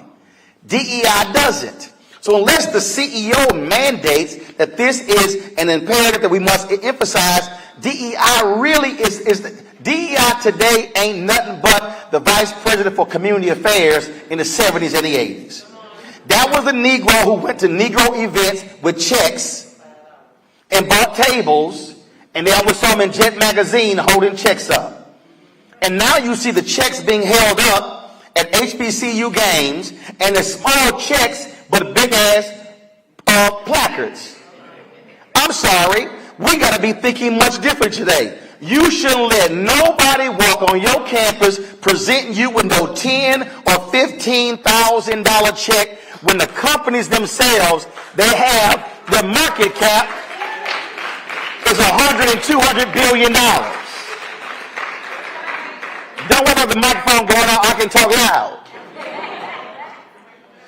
DEI doesn't. So unless the CEO mandates that this is an imperative that we must emphasize, DEI really is DEI today ain't nothing but the vice president for community affairs in the 70s and the 80s. That was the Negro who went to Negro events with checks and bought tables, and they always saw them in Jet Magazine holding checks up. And now you see the checks being held up at HBCU games, and the small checks, but big ass placards. I'm sorry, we got to be thinking much different today. You shouldn't let nobody walk on your campus presenting you with no $10,000 or $15,000 check when the companies themselves, they have their market cap is $100 and $200 billion. Don't worry about the microphone going out, I can talk loud.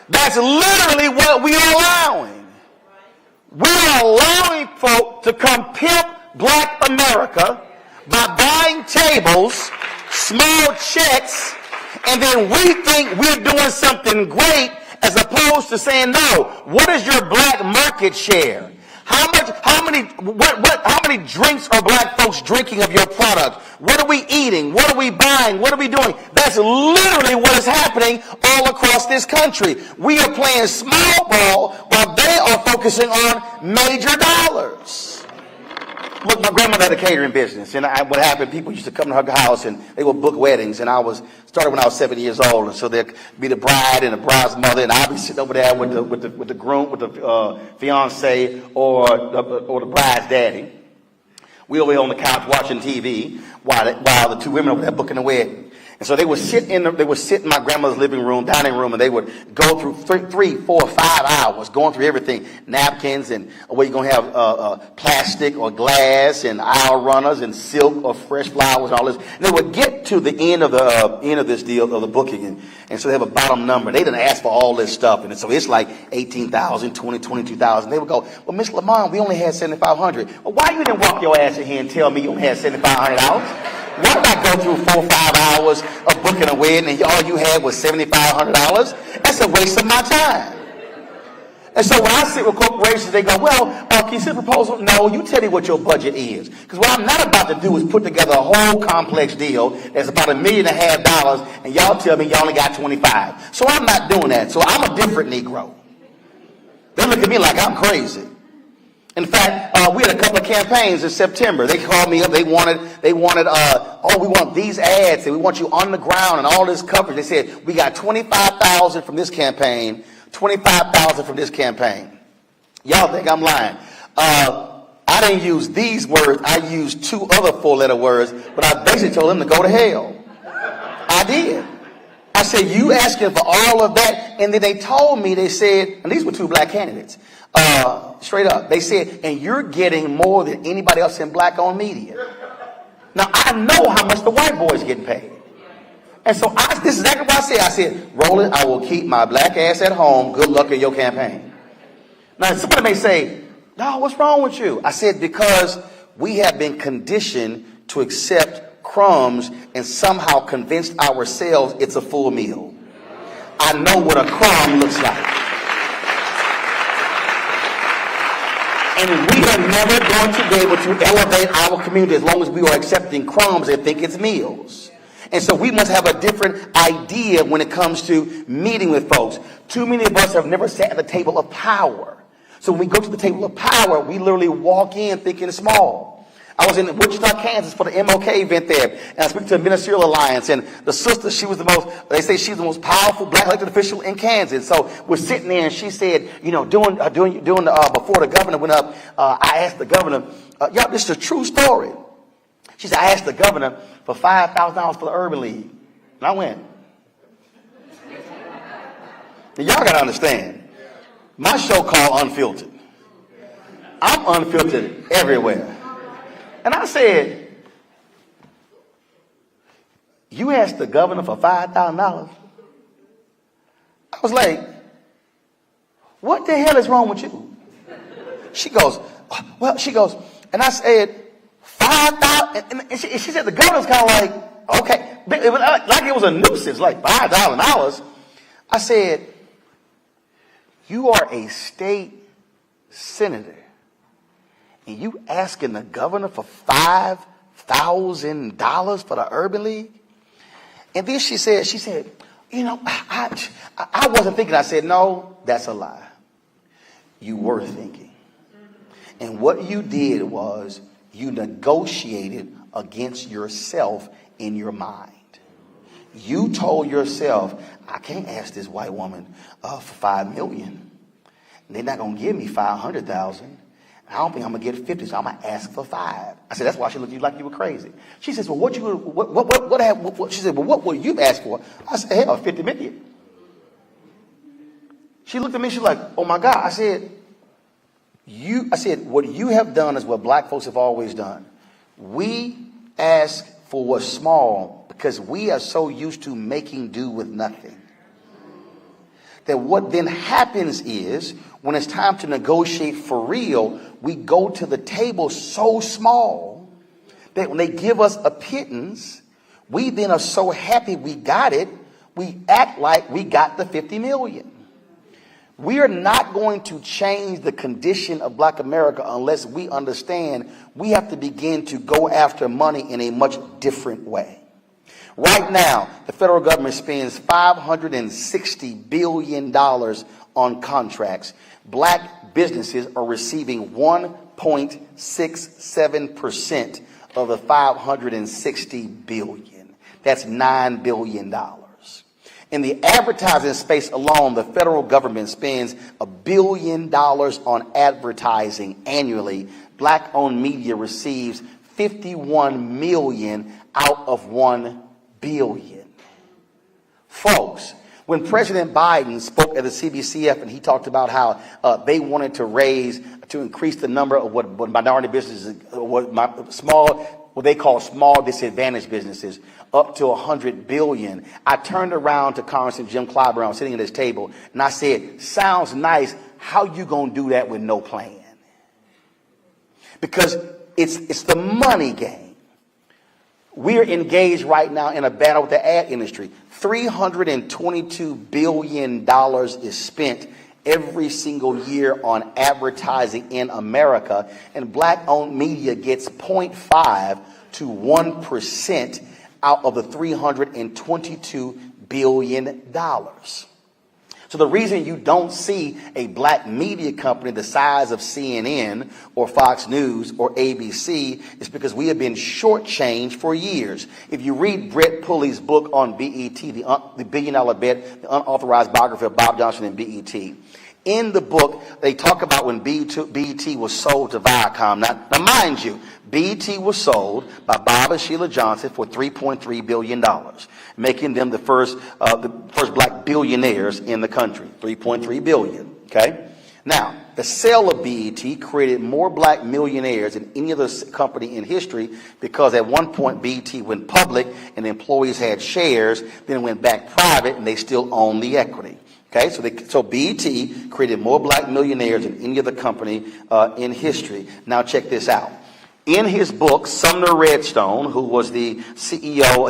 That's literally what we are allowing. We are allowing folk to come pimp black America by buying tables, small checks, and then we think we're doing something great as opposed to saying, no, what is your black market share? How many drinks are black folks drinking of your product? What are we eating? What are we buying? What are we doing? That's literally what is happening all across this country. We are playing small ball while they are focusing on major dollars. Look, my grandmother had a catering business, and what happened, people used to come to her house, and they would book weddings, and started when I was 7 years old, and so there'd be the bride and the bride's mother, and I'd be sitting over there with the groom, with the fiance, or the bride's daddy. We over here on the couch watching TV while the two women over there booking the wedding. And so they would sit in my grandmother's living room, dining room, and they would go through 3, 4, 5 hours, going through everything, napkins, and where you're going to have plastic or glass, and aisle runners, and silk or fresh flowers, and all this. And they would get to the end of this deal of the booking, and so they have a bottom number. They didn't ask for all this stuff, and so it's like 18,000, 20, 22,000. They would go, well, Miss Lamont, we only had $7,500. Well, why you didn't walk your ass in here and tell me you only had $7,500? Why did I go through 4 or 5 hours of booking a wedding and all you had was $7,500? That's a waste of my time. And so when I sit with corporations, they go, well, can you send a proposal? No, you tell me what your budget is. Because what I'm not about to do is put together a whole complex deal that's about $1.5 million, and y'all tell me you only got 25. So I'm not doing that. So I'm a different Negro. They look at me like I'm crazy. In fact, we had a couple of campaigns in September. They called me up. They wanted, we want these ads, and we want you on the ground and all this coverage. They said, we got 25,000 from this campaign, 25,000 from this campaign. Y'all think I'm lying. I didn't use these words. I used 2 other 4-letter words, but I basically told them to go to hell. I did. I said, you asking for all of that? And then they told me, they said, and these were 2 black candidates, straight up. They said, and you're getting more than anybody else in black-owned media. Now, I know how much the white boys getting paid. And so this is exactly what I said. I said, Roland, I will keep my black ass at home. Good luck in your campaign. Now, somebody may say, no, what's wrong with you? I said, because we have been conditioned to accept crumbs and somehow convinced ourselves it's a full meal. I know what a crumb looks like. And we are never going to be able to elevate our community as long as we are accepting crumbs and think it's meals. And so we must have a different idea when it comes to meeting with folks. Too many of us have never sat at the table of power. So when we go to the table of power, we literally walk in thinking small. I was in Wichita, Kansas for the MLK event there, and I spoke to the Ministerial Alliance, and the sister, they say she's the most powerful black elected official in Kansas. So we're sitting there, and she said, before the governor went up, I asked the governor, y'all, this is a true story. She said, I asked the governor for $5,000 for the Urban League. And I went. And y'all got to understand, my show called Unfiltered. I'm unfiltered everywhere. And I said, you asked the governor for $5,000? I was like, what the hell is wrong with you? She goes, and I said, 5,000, and she said the governor's kind of like, okay, like it was a nuisance, like $5,000. I said, you are a state senator, and you asking the governor for $5,000 for the Urban League? And then she said, I wasn't thinking. I said, no, that's a lie. You were thinking. And what you did was you negotiated against yourself in your mind. You told yourself, I can't ask this white woman for $5 million. They're not going to give me $500,000. I don't think I'm going to get 50, so I'm going to ask for 5. I said, that's why she looked at you like you were crazy. She says, well, she said, well, what will you ask for? I said, hell, 50 million. She looked at me, she's like, oh my God. I said, what you have done is what black folks have always done. We ask for what's small because we are so used to making do with nothing. That what then happens is when it's time to negotiate for real, we go to the table so small that when they give us a pittance, we then are so happy we got it, we act like we got the 50 million. We are not going to change the condition of black America unless we understand we have to begin to go after money in a much different way. Right now, the federal government spends $560 billion on contracts. Black businesses are receiving 1.67% of the $560 billion. That's $9 billion. In the advertising space alone, the federal government spends $1 billion on advertising annually. Black-owned media receives 51 million out of 1 billion. Folks, when President Biden spoke at the CBCF and he talked about how they wanted to increase the number of what minority businesses, what they call small disadvantaged businesses, up to 100 billion. I turned around to Congressman Jim Clyburn sitting at his table and I said, sounds nice. How you gonna do that with no plan? Because it's the money game. We're engaged right now in a battle with the ad industry. $322 billion is spent every single year on advertising in America, and black-owned media gets 0.5 to 1% out of the $322 billion. So the reason you don't see a black media company the size of CNN or Fox News or ABC is because we have been shortchanged for years. If you read Brett Pulley's book on BET, the Billion Dollar Bet, the unauthorized biography of Bob Johnson and BET, in the book, they talk about when BET was sold to Viacom. Now, mind you, BET was sold by Bob and Sheila Johnson for $3.3 billion, making them the first black billionaires in the country. $3.3 billion, okay? Now, the sale of BET created more black millionaires than any other company in history because at one point BET went public and employees had shares, then went back private and they still own the equity. Okay, so BET created more black millionaires than any other company in history. Now check this out. In his book, Sumner Redstone, who was the CEO,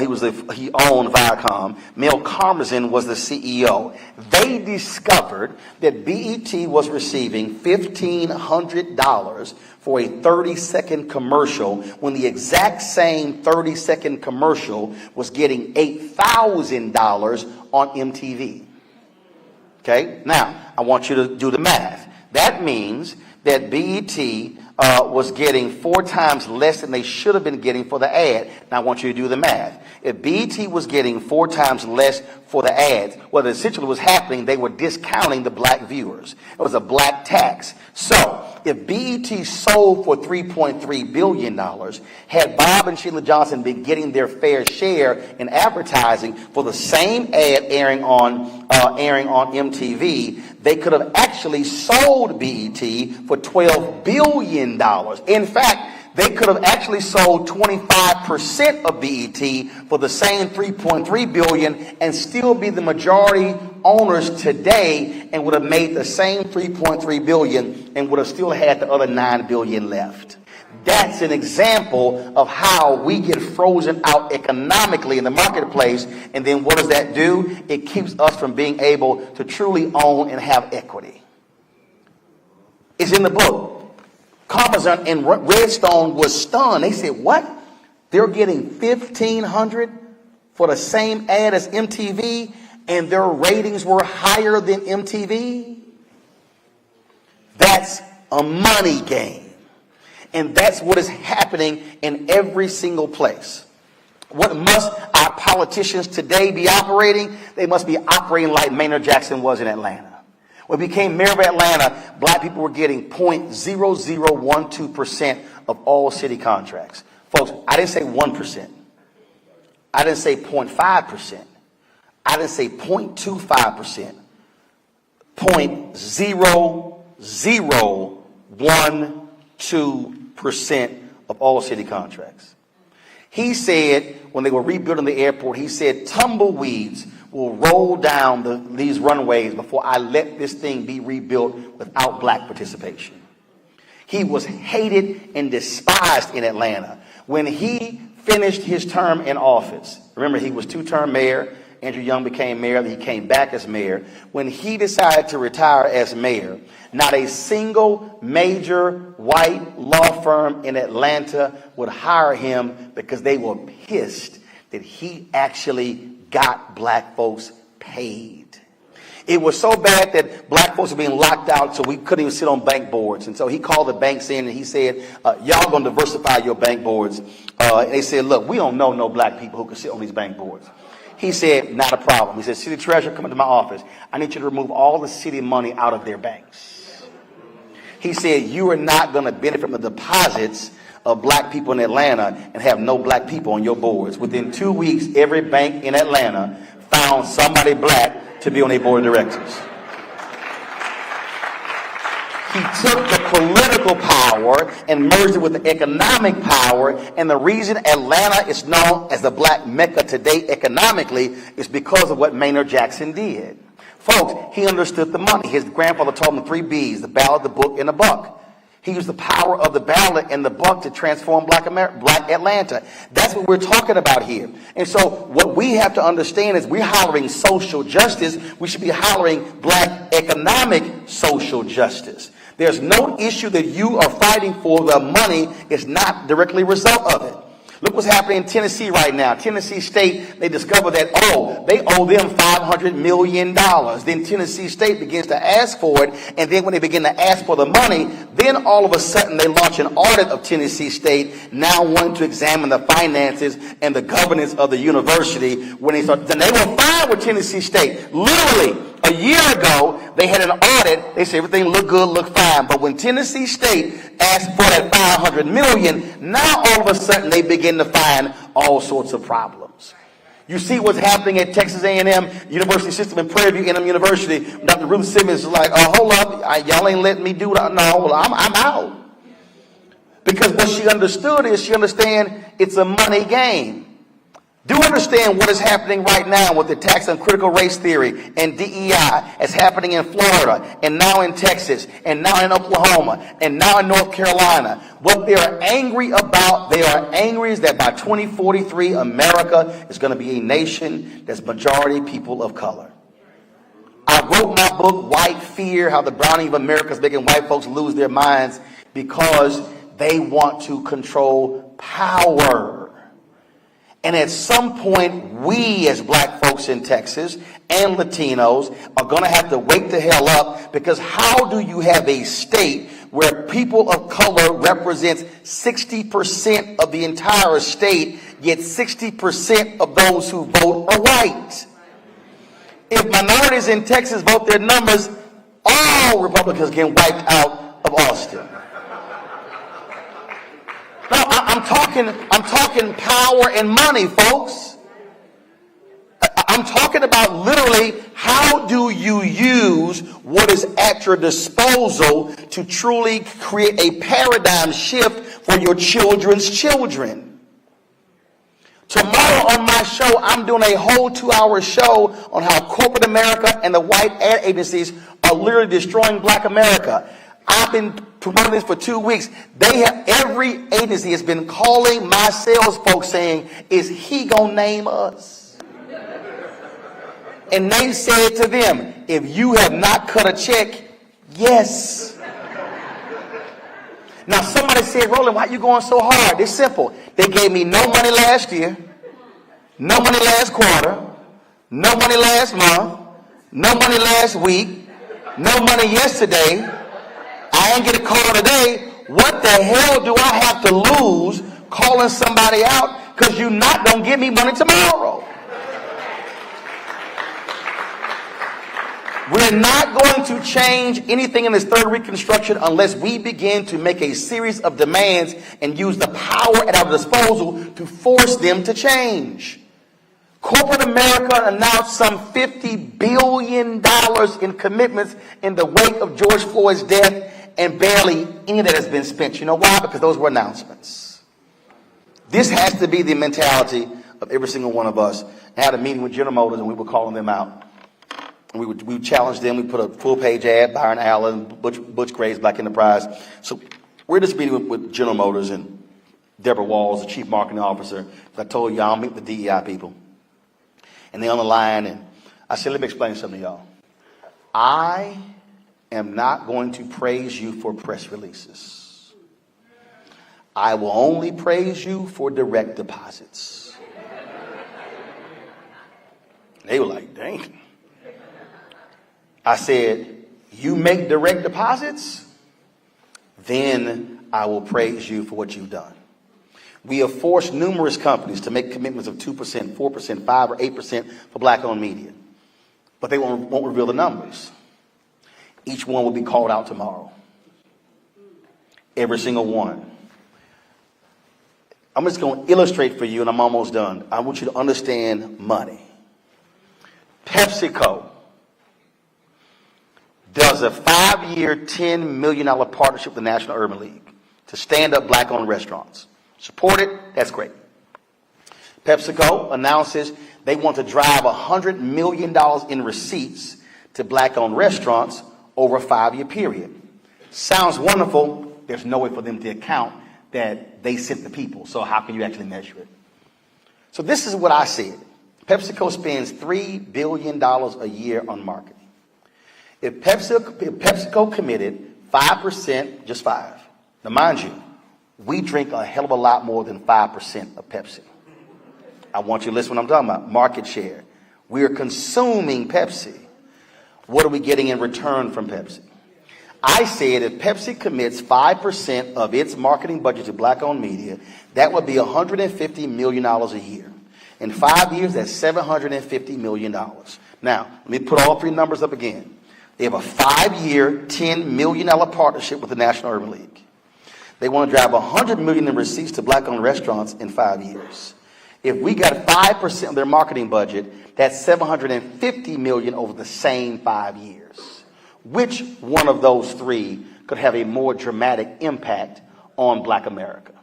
he owned Viacom. Mel Karmazin was the CEO. They discovered that BET was receiving $1,500 for a 30-second commercial when the exact same 30-second commercial was getting $8,000 on MTV. Okay, now I want you to do the math. That means that BET was getting 4 times less than they should have been getting for the ad. Now I want you to do the math. If BET was getting 4 times less for the ads, what essentially was happening, they were discounting the black viewers. It was a black tax. So if BET sold for $3.3 billion, had Bob and Sheila Johnson been getting their fair share in advertising for the same ad airing on MTV, they could have actually sold BET for $12 billion. In fact, they could have actually sold 25% of BET for the same $3.3 billion and still be the majority owners today and would have made the same $3.3 billion and would have still had the other $9 billion left. That's an example of how we get frozen out economically in the marketplace. And then what does that do? It keeps us from being able to truly own and have equity. It's in the book. Karmazin and Redstone was stunned. They said, what? They're getting $1,500 for the same ad as MTV and their ratings were higher than MTV? That's a money game. And that's what is happening in every single place. What must our politicians today be operating? They must be operating like Maynard Jackson was in Atlanta. When he became mayor of Atlanta, black people were getting 0.0012% of all city contracts. Folks, I didn't say 1%. I didn't say 0.5%. I didn't say 0.25%. 0.0012% of all city contracts. He said, when they were rebuilding the airport, he said, tumbleweeds will roll down these runways before I let this thing be rebuilt without black participation. He was hated and despised in Atlanta. When he finished his term in office, remember he was two-term mayor, Andrew Young became mayor, he came back as mayor. When he decided to retire as mayor, not a single major white law firm in Atlanta would hire him because they were pissed that he actually got black folks paid. It was so bad that black folks were being locked out so we couldn't even sit on bank boards. And so he called the banks in and he said, y'all going to diversify your bank boards. And they said, look, we don't know no black people who can sit on these bank boards. He said, not a problem. He said, city treasurer, come into my office. I need you to remove all the city money out of their banks. He said, you are not going to benefit from the deposits of black people in Atlanta and have no black people on your boards. Within 2 weeks, every bank in Atlanta found somebody black to be on their board of directors. He took the political power and merged it with the economic power. And the reason Atlanta is known as the black Mecca today economically is because of what Maynard Jackson did. Folks, he understood the money. His grandfather taught him the 3 B's, the ballot, the book, and the buck. He used the power of the ballot and the buck to transform black Atlanta. That's what we're talking about here. And so what we have to understand is we're hollering social justice. We should be hollering black economic social justice. There's no issue that you are fighting for. The money is not directly a result of it. Look what's happening in Tennessee right now. Tennessee State, they discover that, they owe them $500 million. Then Tennessee State begins to ask for it. And then when they begin to ask for the money, then all of a sudden they launch an audit of Tennessee State, now wanting to examine the finances and the governance of the university. Then they were fine with Tennessee State. Literally, a year ago, they had an audit. They said everything looked good, looked fine. But when Tennessee State asked for that $500 million, now all of a sudden they begin to find all sorts of problems. You see what's happening at Texas A&M University System in Prairie View A&M University. Dr. Ruth Simmons is like, hold up, y'all ain't letting me do that. No, well, I'm out. Because what she understood is she understands it's a money game. Do understand what is happening right now with the attacks on critical race theory and DEI. It's happening in Florida and now in Texas and now in Oklahoma and now in North Carolina. What they are angry about, they are angry is that by 2043, America is going to be a nation that's majority people of color. I wrote my book, White Fear, How the Browning of America is Making White Folks Lose Their Minds, because they want to control power. And at some point, we as black folks in Texas and Latinos are going to have to wake the hell up, because how do you have a state where people of color represents 60% of the entire state, yet 60% of those who vote are white? If minorities in Texas vote their numbers, all Republicans get wiped out of Austin. No, I'm talking power and money, folks. I'm talking about literally how do you use what is at your disposal to truly create a paradigm shift for your children's children. Tomorrow on my show, I'm doing a whole 2-hour show on how corporate America and the white ad agencies are literally destroying black America. I've been promoting this for 2 weeks. Every agency has been calling my sales folks saying, is he going to name us? And they said to them, if you have not cut a check, yes. Now somebody said, Roland, why are you going so hard? It's simple. They gave me no money last year, no money last quarter, no money last month, no money last week, no money yesterday. I ain't get a call today. What the hell do I have to lose calling somebody out because you're not going to give me money tomorrow? We're not going to change anything in this third Reconstruction unless we begin to make a series of demands and use the power at our disposal to force them to change. Corporate America announced some $50 billion in commitments in the wake of George Floyd's death, and barely any of that has been spent. You know why? Because those were announcements. This has to be the mentality of every single one of us. I had a meeting with General Motors, and we were calling them out. We would challenge them. We put a full-page ad, Byron Allen, Butch Gray's Black Enterprise. So we're just meeting with General Motors and Deborah Walls, the Chief Marketing Officer. I told you I'll meet the DEI people. And they're on the line, and I said, let me explain something to y'all. I am not going to praise you for press releases. I will only praise you for direct deposits. They were like, dang. I said, you make direct deposits, then I will praise you for what you've done. We have forced numerous companies to make commitments of 2%, 4%, 5%, or 8% for black-owned media. But they won't reveal the numbers. Each one will be called out tomorrow. Every single one. I'm just going to illustrate for you, and I'm almost done. I want you to understand money. PepsiCo does a 5-year, $10 million partnership with the National Urban League to stand up black-owned restaurants. Support it, that's great. PepsiCo announces they want to drive $100 million in receipts to black-owned restaurants over a 5-year period. Sounds wonderful. There's no way for them to account that they sent the people. So how can you actually measure it? So this is what I said. PepsiCo spends $3 billion a year on marketing. If PepsiCo committed 5%, just 5. Now, mind you, we drink a hell of a lot more than 5% of Pepsi. I want you to listen to what I'm talking about. Market share. We are consuming Pepsi. What are we getting in return from Pepsi? I said if Pepsi commits 5% of its marketing budget to black-owned media, that would be $150 million a year. In 5 years, that's $750 million. Now, let me put all three numbers up again. They have a 5-year, $10 million partnership with the National Urban League. They want to drive $100 million in receipts to black-owned restaurants in 5 years. If we got 5% of their marketing budget, that's $750 million over the same 5 years. Which one of those three could have a more dramatic impact on Black America?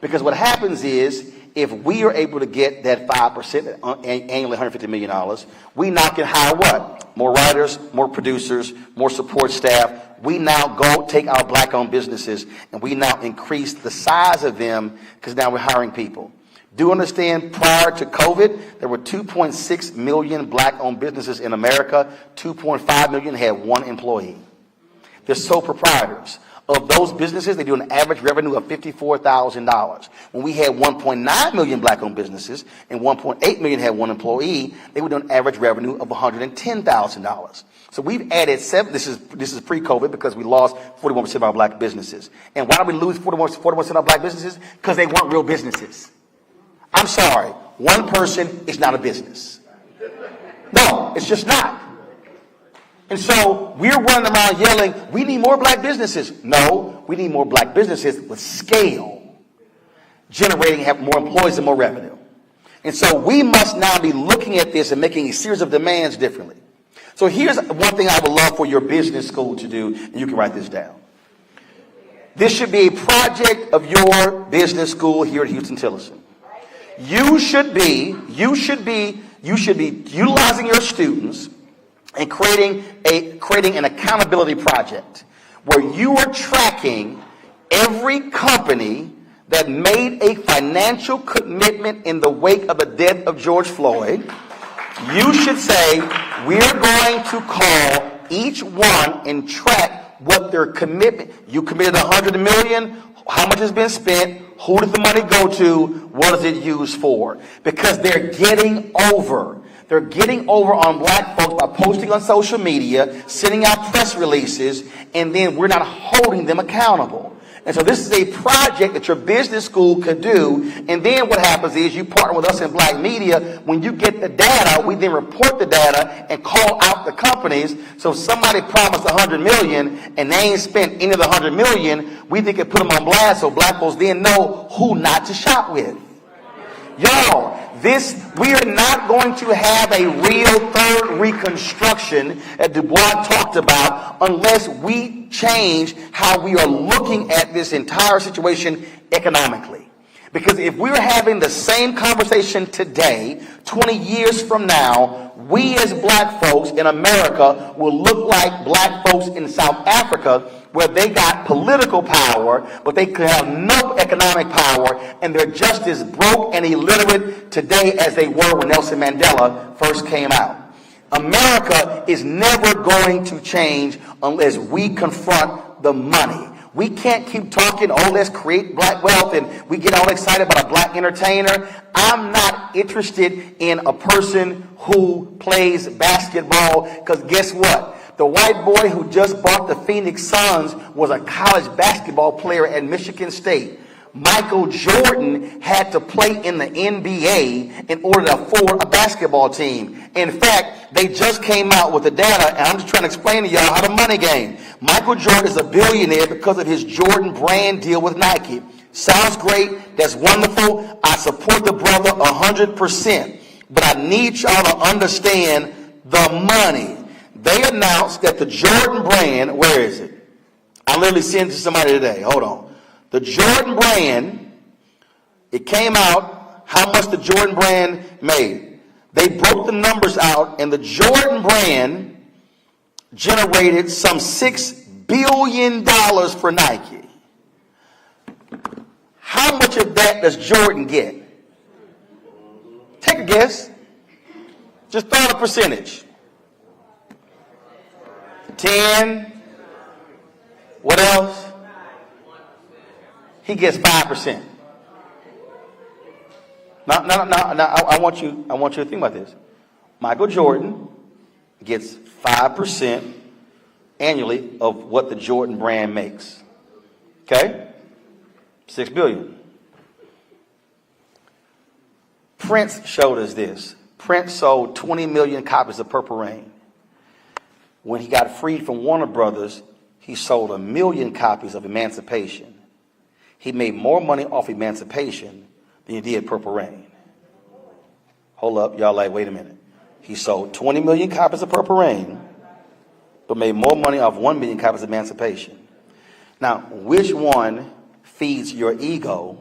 Because what happens is, if we are able to get that 5%, annually $150 million, we now can hire what? More writers, more producers, more support staff. We now go take our black-owned businesses and we now increase the size of them because now we're hiring people. Do understand, prior to COVID, there were 2.6 million black-owned businesses in America. 2.5 million had one employee. They're sole proprietors. Of those businesses, they do an average revenue of $54,000. When we had 1.9 million black-owned businesses and 1.8 million had one employee, they would do an average revenue of $110,000. So we've added this is pre-COVID because we lost 41% of our black businesses. And why did we lose 41% of our black businesses? Because they weren't real businesses. I'm sorry, one person is not a business. No, it's just not. And so we're running around yelling, we need more black businesses. No, we need more black businesses with scale, generating more employees and more revenue. And so we must now be looking at this and making a series of demands differently. So here's one thing I would love for your business school to do, and you can write this down. This should be a project of your business school here at Houston-Tillotson. You should be utilizing your students and creating an accountability project where you are tracking every company that made a financial commitment in the wake of the death of George Floyd. You should say, we're going to call each one and track what their commitment. You committed $100 million. How much has been spent? Who did the money go to? What is it used for? Because they're getting over. They're getting over on black folks by posting on social media, sending out press releases, and then we're not holding them accountable. And so this is a project that your business school could do. And then what happens is you partner with us in Black media. When you get the data, we then report the data and call out the companies. So if somebody promised $100 million and they ain't spent any of the $100 million, we think it put them on blast so Black folks then know who not to shop with. Y'all, we are not going to have a real third Reconstruction that Du Bois talked about unless we change how we are looking at this entire situation economically. Because if we're having the same conversation today, 20 years from now, we as Black folks in America will look like Black folks in South Africa, where they got political power, but they could have no economic power, and they're just as broke and illiterate today as they were when Nelson Mandela first came out. America is never going to change unless we confront the money. We can't keep talking, oh, let's create Black wealth, and we get all excited about a Black entertainer. I'm not interested in a person who plays basketball, because guess what? The white boy who just bought the Phoenix Suns was a college basketball player at Michigan State. Michael Jordan had to play in the NBA in order to afford a basketball team. In fact, they just came out with the data, and I'm just trying to explain to y'all how the money game. Michael Jordan is a billionaire because of his Jordan brand deal with Nike. Sounds great. That's wonderful. I support the brother 100%. But I need y'all to understand the money. They announced that the Jordan brand, where is it? I literally sent it to somebody today. Hold on. The Jordan brand, it came out how much the Jordan brand made. They broke the numbers out, and the Jordan brand generated some $6 billion for Nike. How much of that does Jordan get? Take a guess. Just throw out a percentage. 10. What else? He gets 5%. Now, I want you to think about this. Michael Jordan gets 5% annually of what the Jordan brand makes. Okay? $6 billion. Prince showed us this. Prince sold 20 million copies of Purple Rain. When he got freed from Warner Brothers, he sold 1 million copies of Emancipation. He made more money off Emancipation than he did Purple Rain. Hold up, y'all like, wait a minute. He sold 20 million copies of Purple Rain, but made more money off 1 million copies of Emancipation. Now, which one feeds your ego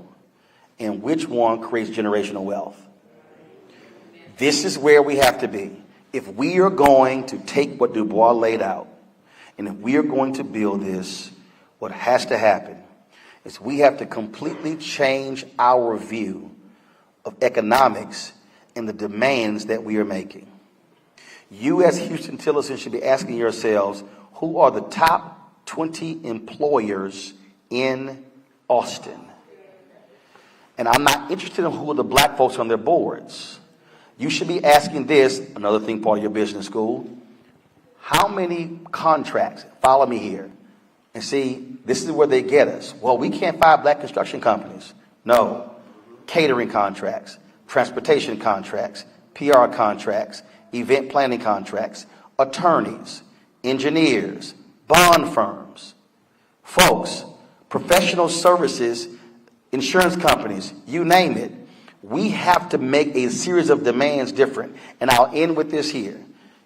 and which one creates generational wealth? This is where we have to be. If we are going to take what Du Bois laid out, and if we are going to build this, what has to happen is we have to completely change our view of economics and the demands that we are making. You as Houston Tillerson should be asking yourselves, who are the top 20 employers in Austin? And I'm not interested in who are the Black folks on their boards. You should be asking this, another thing part of your business school, how many contracts, follow me here, and see, this is where they get us. Well, we can't find Black construction companies. No. Catering contracts, transportation contracts, PR contracts, event planning contracts, attorneys, engineers, bond firms, folks, professional services, insurance companies, you name it. We have to make a series of demands different. And I'll end with this here.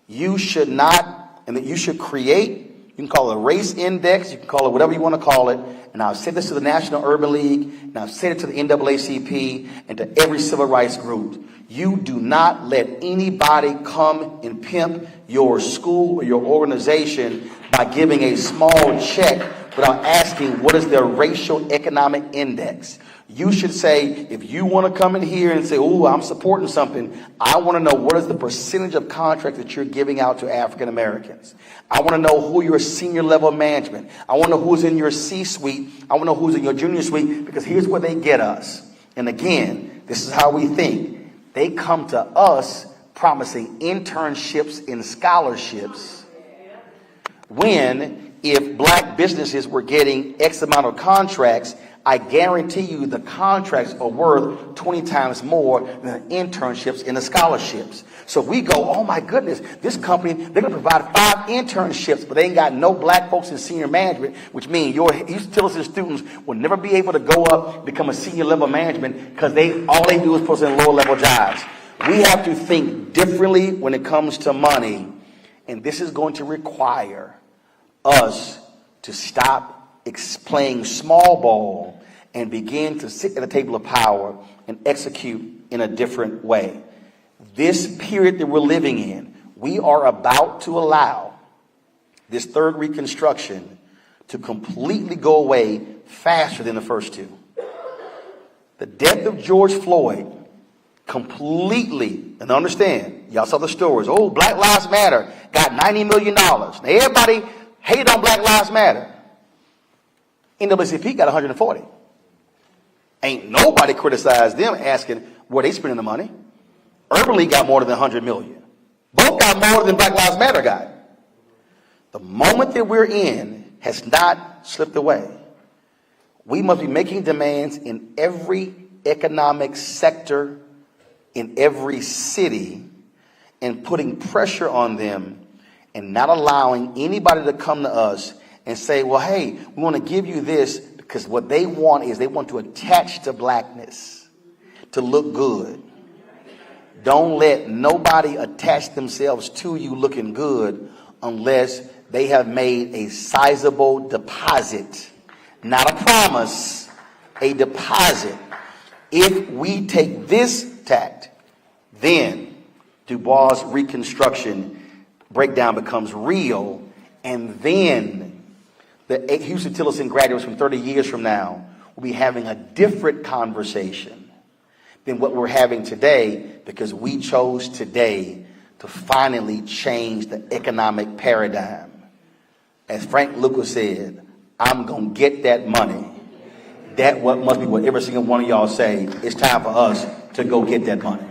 You should not, and that you should create, you can call it a race index, you can call it whatever you want to call it. And I've said this to the National Urban League, and I've said it to the NAACP, and to every civil rights group. You do not let anybody come and pimp your school or your organization by giving a small check without asking what is their racial economic index. You should say, if you want to come in here and say, oh, I'm supporting something, I want to know what is the percentage of contract that you're giving out to African Americans. I want to know who your senior level management. I want to know who's in your C-suite. I want to know who's in your junior suite, because here's where they get us. And again, this is how we think. They come to us promising internships and scholarships when if black businesses were getting X amount of contracts, I guarantee you the contracts are worth 20 times more than the internships and the scholarships. So we go, oh my goodness, this company, they're going to provide 5 internships, but they ain't got no black folks in senior management, which means your utility students will never be able to go up, become a senior level management, because all they do is post in lower level jobs. We have to think differently when it comes to money, and this is going to require us to stop playing small ball and begin to sit at the table of power and execute in a different way. This period that we're living in, we are about to allow this third Reconstruction to completely go away faster than the first two. The death of George Floyd completely, and understand, y'all saw the stories. Oh, Black Lives Matter got $90 million. Now everybody hated on Black Lives Matter. NAACP got 140. Ain't nobody criticized them asking where they spending the money. Urban League got more than 100 million. Both got more than Black Lives Matter got. The moment that we're in has not slipped away. We must be making demands in every economic sector, in every city, and putting pressure on them and not allowing anybody to come to us and say, well, hey, we want to give you this, because what they want is they want to attach to blackness, to look good. Don't let nobody attach themselves to you looking good unless they have made a sizable deposit, not a promise, a deposit. If we take this tact, then Du Bois' Reconstruction breakdown becomes real, and then the Houston Tillerson graduates from 30 years from now will be having a different conversation than what we're having today, because we chose today to finally change the economic paradigm. As Frank Lucas said, I'm going to get that money. That must be what every single one of y'all say. It's time for us to go get that money.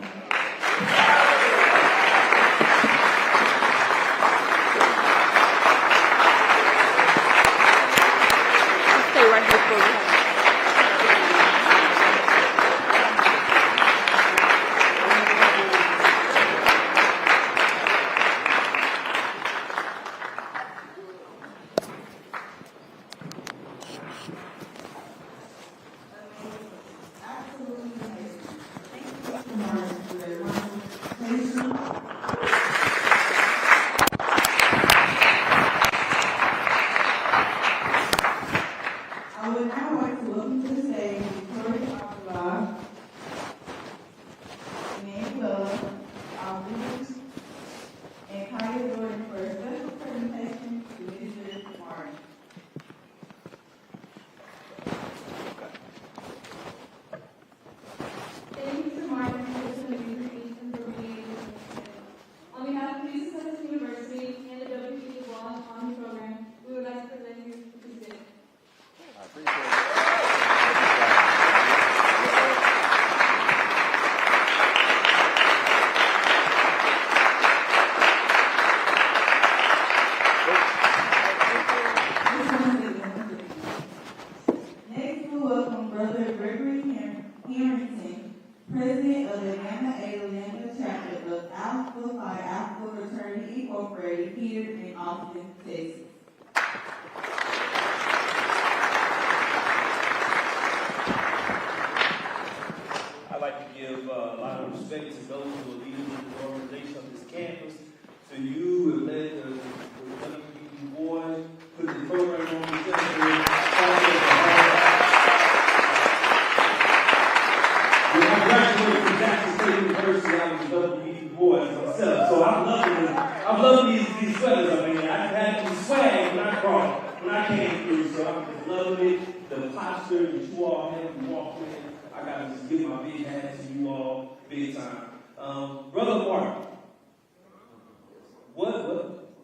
Brother Mark,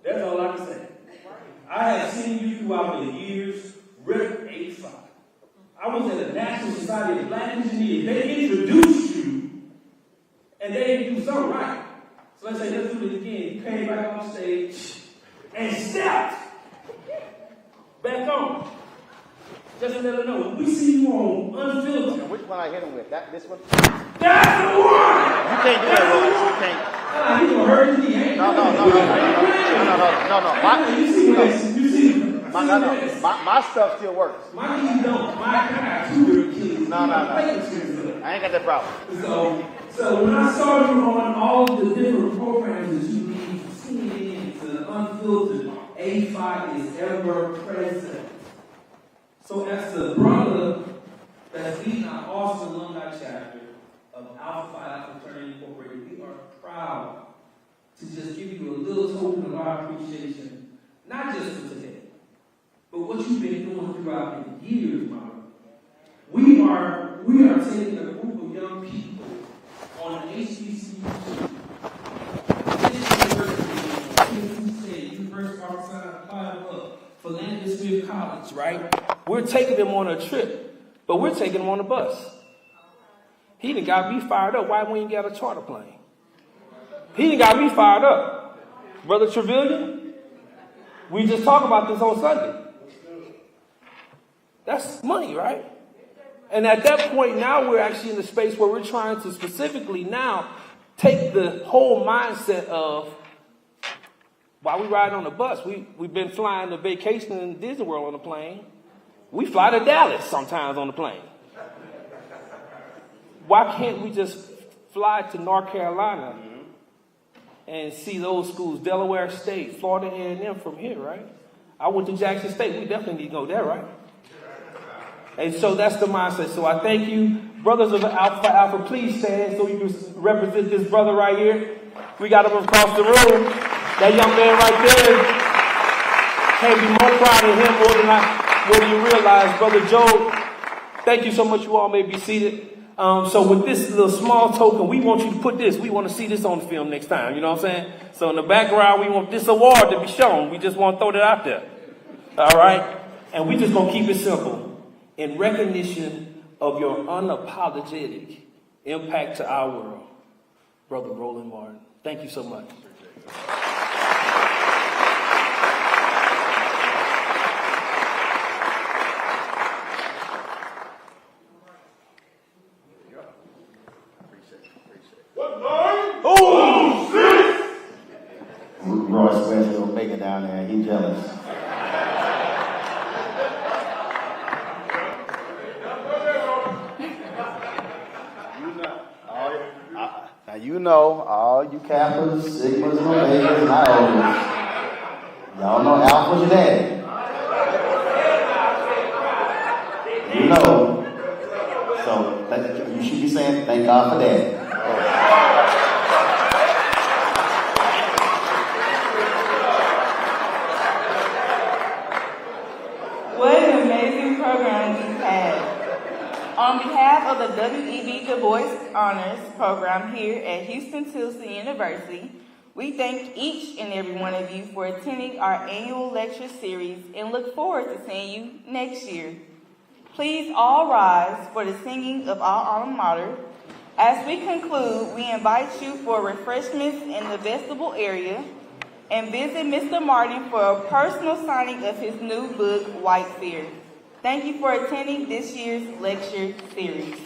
that's all I can say. I have seen you throughout the years, Rep 85. I was at the National Society of Black Engineers. They introduced you, and they didn't do something right. So let's say, let's do it again. You came back on stage and stepped back on. Just to let her know, we see you on Unfiltered. And which one I hit him with? This one? That's the one! You can't do that, Roland. You can't. He's gonna hurt me. No. My stuff still works. My keys don't. My got two keys. No. I ain't got that problem. So when I saw you on all the different programs that you lead, from CNN to Unfiltered, A5 is ever present. So as the brother that's leading our Austin alumni chapter of Alpha Phi Alpha Fraternity Incorporated, we are proud to just give you a little token of our appreciation, not just for today, but what you've been doing throughout the years, Mama. We are taking a group of young people on an HBCU, University of Arkansas, Philadelphia Smith College, right? We're taking them on a trip, but we're taking them on a bus. He done got me fired up. Why we ain't got a charter plane? He done got me fired up. Brother Trevelyan, we just talked about this on Sunday. That's money, right? And at that point, now we're actually in the space where we're trying to specifically now take the whole mindset of while we ride on the bus, we've been flying to vacation in Disney World on the plane. We fly to Dallas sometimes on the plane. Why can't we just fly to North Carolina and see those schools, Delaware State, Florida A&M from here, right? I went to Jackson State. We definitely need to go there, right? And so that's the mindset. So I thank you. Brothers of Alpha Alpha, please stand so you can represent this brother right here. We got him across the room. That young man right there, can't be more proud of him more than you realize. Brother Joe, thank you so much. You all may be seated. So with this little small token, we want you to put this. We want to see this on the film next time. You know what I'm saying? So in the background, we want this award to be shown. We just want to throw that out there. All right? And we just going to keep it simple. In recognition of your unapologetic impact to our world, Brother Roland Martin. Thank you so much. Royce West will make it down there. He's jealous. You know, all you Kappas, Sigmas, and Omegas, and Ios, y'all know Alpha's your daddy. You know. So you should be saying, thank God for that. What an amazing program we've had. On behalf of the W.E.B. Du Bois Honors Program here at Houston-Tillotson University, we thank each and every one of you for attending our annual lecture series and look forward to seeing you next year. Please all rise for the singing of our alma mater. As we conclude, we invite you for refreshments in the vestibule area and visit Mr. Martin for a personal signing of his new book, White Fear. Thank you for attending this year's lecture series.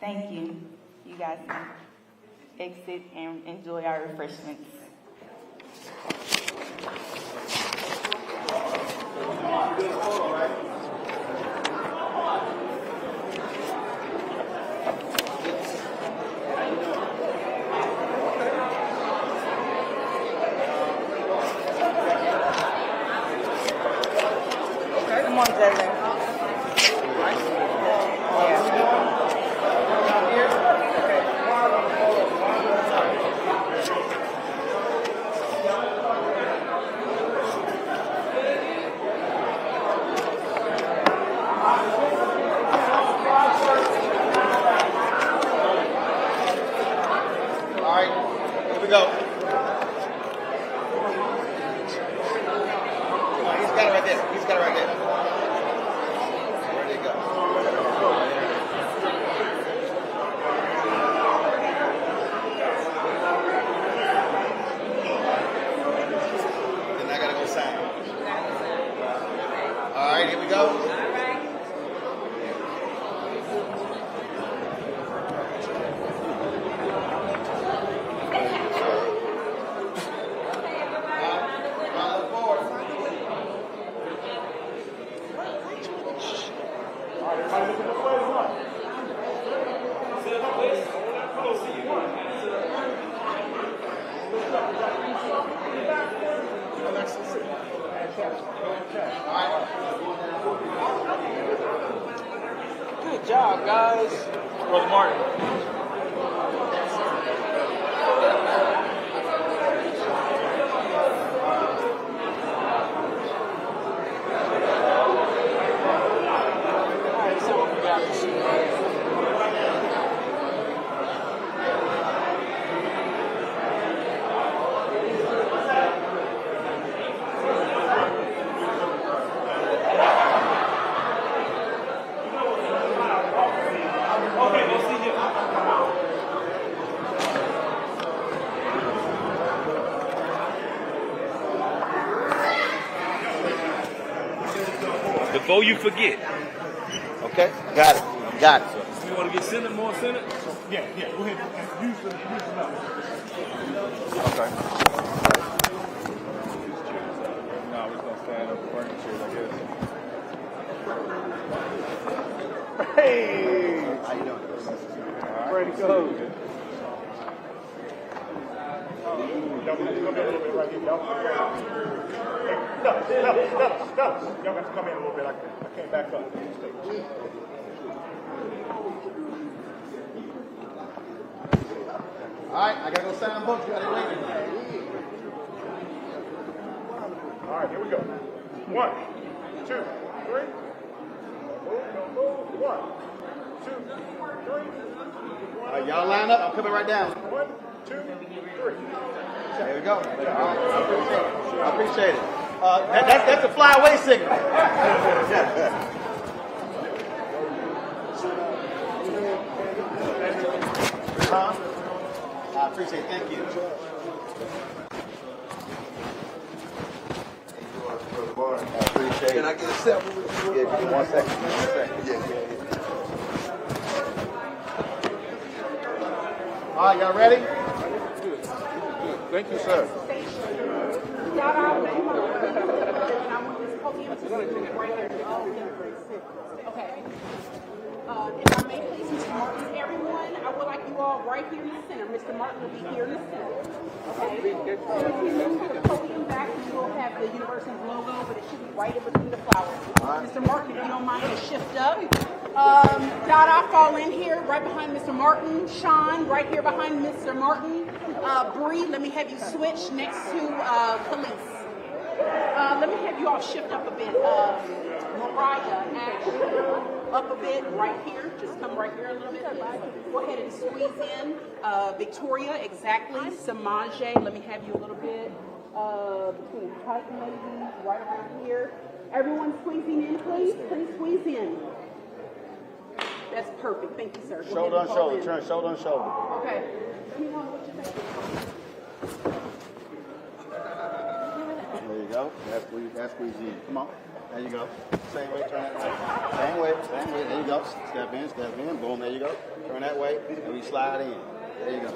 Thank you. You guys can exit and enjoy our refreshments. Come on, Devin. All right, here we go. He's got it right there. He's got it right there. Ready to go. Then I gotta go sign. All right, here we go. Good job, guys. Brother Martin. All right, so what we got to see. Before you forget. Okay, got it. Got it. You want to get Senate, more Senate? Yeah, go ahead and use the number. Okay. No, we're going to stand up for furniture, I guess. Hey! How you doing? Ready to go. Y'all got to come in a little bit right here. Y'all got to come in a little bit. I can't back up. All right, I gotta go sign books. You gotta wait. All right, here we go. 1, 2, 3. Move. 1, 2, 3. All right, y'all line up. I'm coming right down. 1, 2, 3. There we go. All right, I appreciate it. That's the flyaway signal. I appreciate it. Thank you. I appreciate it. Can I get a selfie with you? Yeah, give me 1 second. 1 second. Yeah. All right, y'all ready? Good. Thank you, sir. Okay. If I may please, Mr. Martin, everyone, I would like you all right here in the center. Mr. Martin will be here in the center. Okay? So if you move to the podium back, you will have the university's logo, but it should be right in between the flowers. Mr. Martin, if you don't mind to shift up. Dada, fall in here, right behind Mr. Martin. Sean, right here behind Mr. Martin. Bree, let me have you switch next to police. Let me have you all shift up a bit. Mariah, Ash, up a bit, right here. Just come right here a little bit. Go ahead and squeeze in. Victoria, exactly. Samaje, let me have you a little bit. Between height maybe, right around here. Everyone squeezing in, please. Please squeeze in. That's perfect. Thank you, sir. Go Shoulder on ahead and fall shoulder. in. Turn shoulder on shoulder. Okay. Let me know what you think. There you go. That's squeeze in. Come on. There you go. Same way, turn that way. Same way, same way. There you go. Step in, boom, there you go. Turn that way, and we slide in. There you go.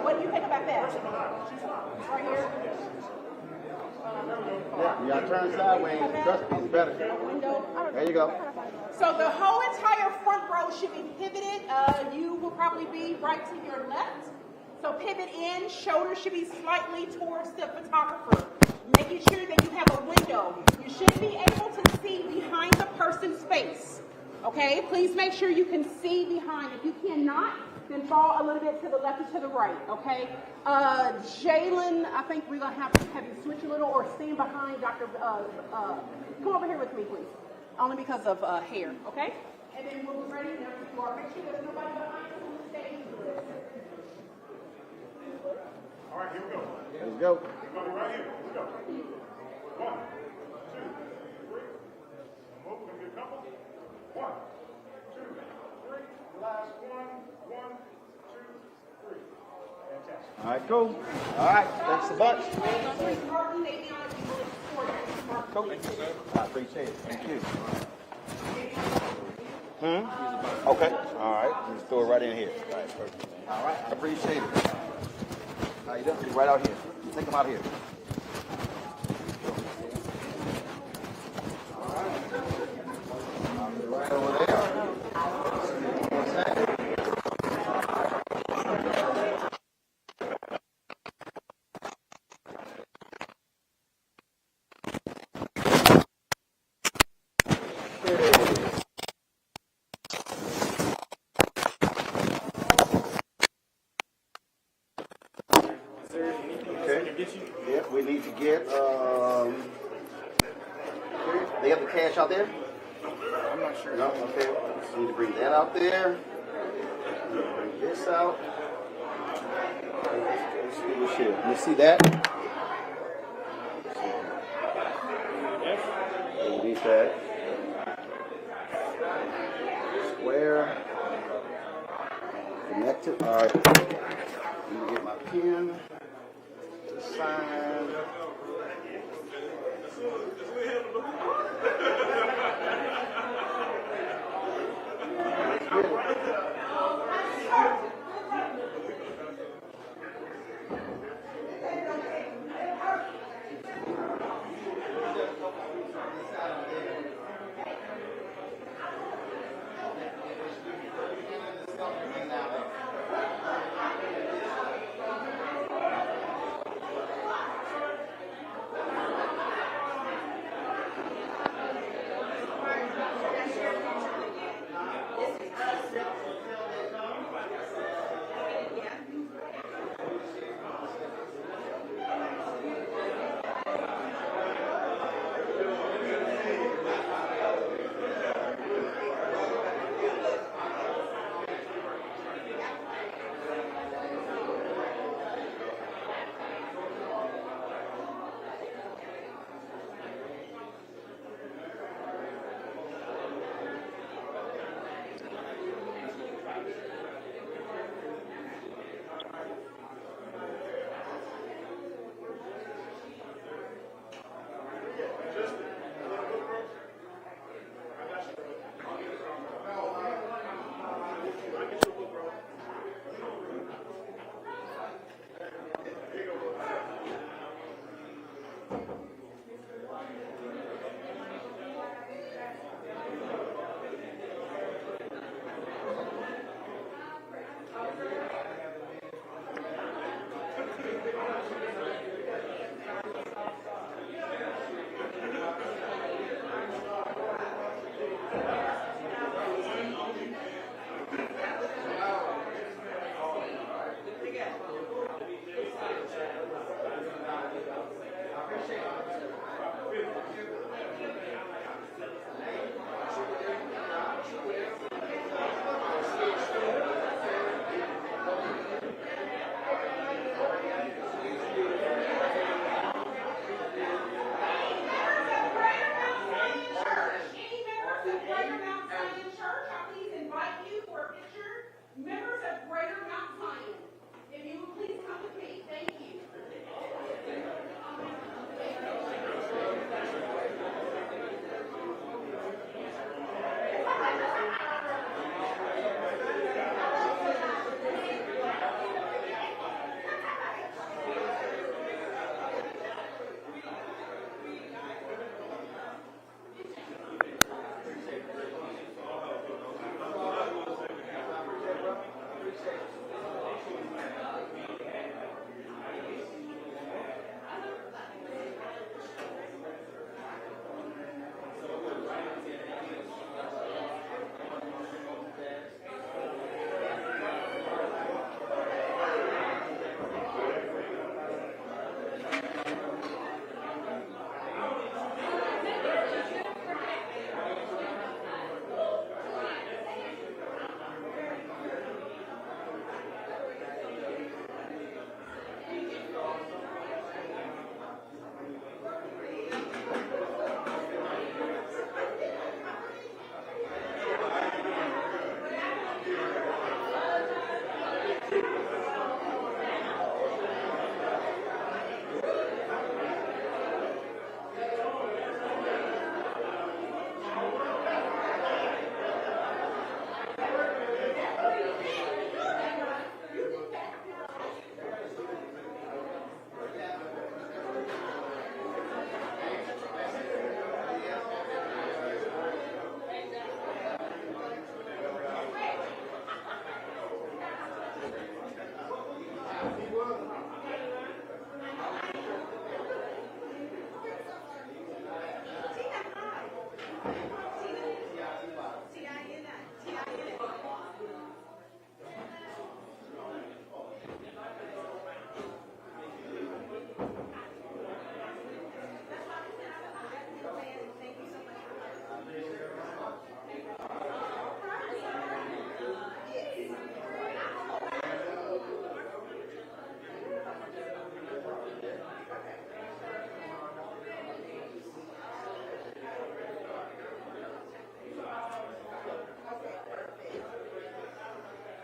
What do you think about that? Right here? Yeah, you gotta turn sideways. Trust me, it's better. There you go. So the whole entire front row should be pivoted. You will probably be right to your left. So pivot in, shoulders should be slightly towards the photographer. Making sure that you have a window. You should be able to see behind the person's face. Okay, please make sure you can see behind. If you cannot, then fall a little bit to the left or to the right, okay? Jalen, I think we're going to have you switch a little or stand behind Dr. Come over here with me, please. Only because of hair, okay? And then we'll be ready whenever you are. Make sure there's nobody behind you on the stage. All right, here we go. Let's go. Everybody right here. Let's go. 1, 2, 3. We're going to get a couple. 1, 2, 3. Last one. 1, 2, 3. Fantastic. All right, cool. All right, thanks a bunch. Cool. I appreciate it. Thank you. Okay. All right. Just throw it right in here. All right, perfect. All right, I appreciate it. How you doing? Right out here. Take them out here. Right over there. What's that? Yeah, we need to get, they have the cash out there? I'm not sure. No, okay. We need to bring that out there. Bring this out. Let's see. Let me see that. Underneath that. Square. Connected. All right. Let me get my pen. Sign.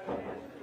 Amen.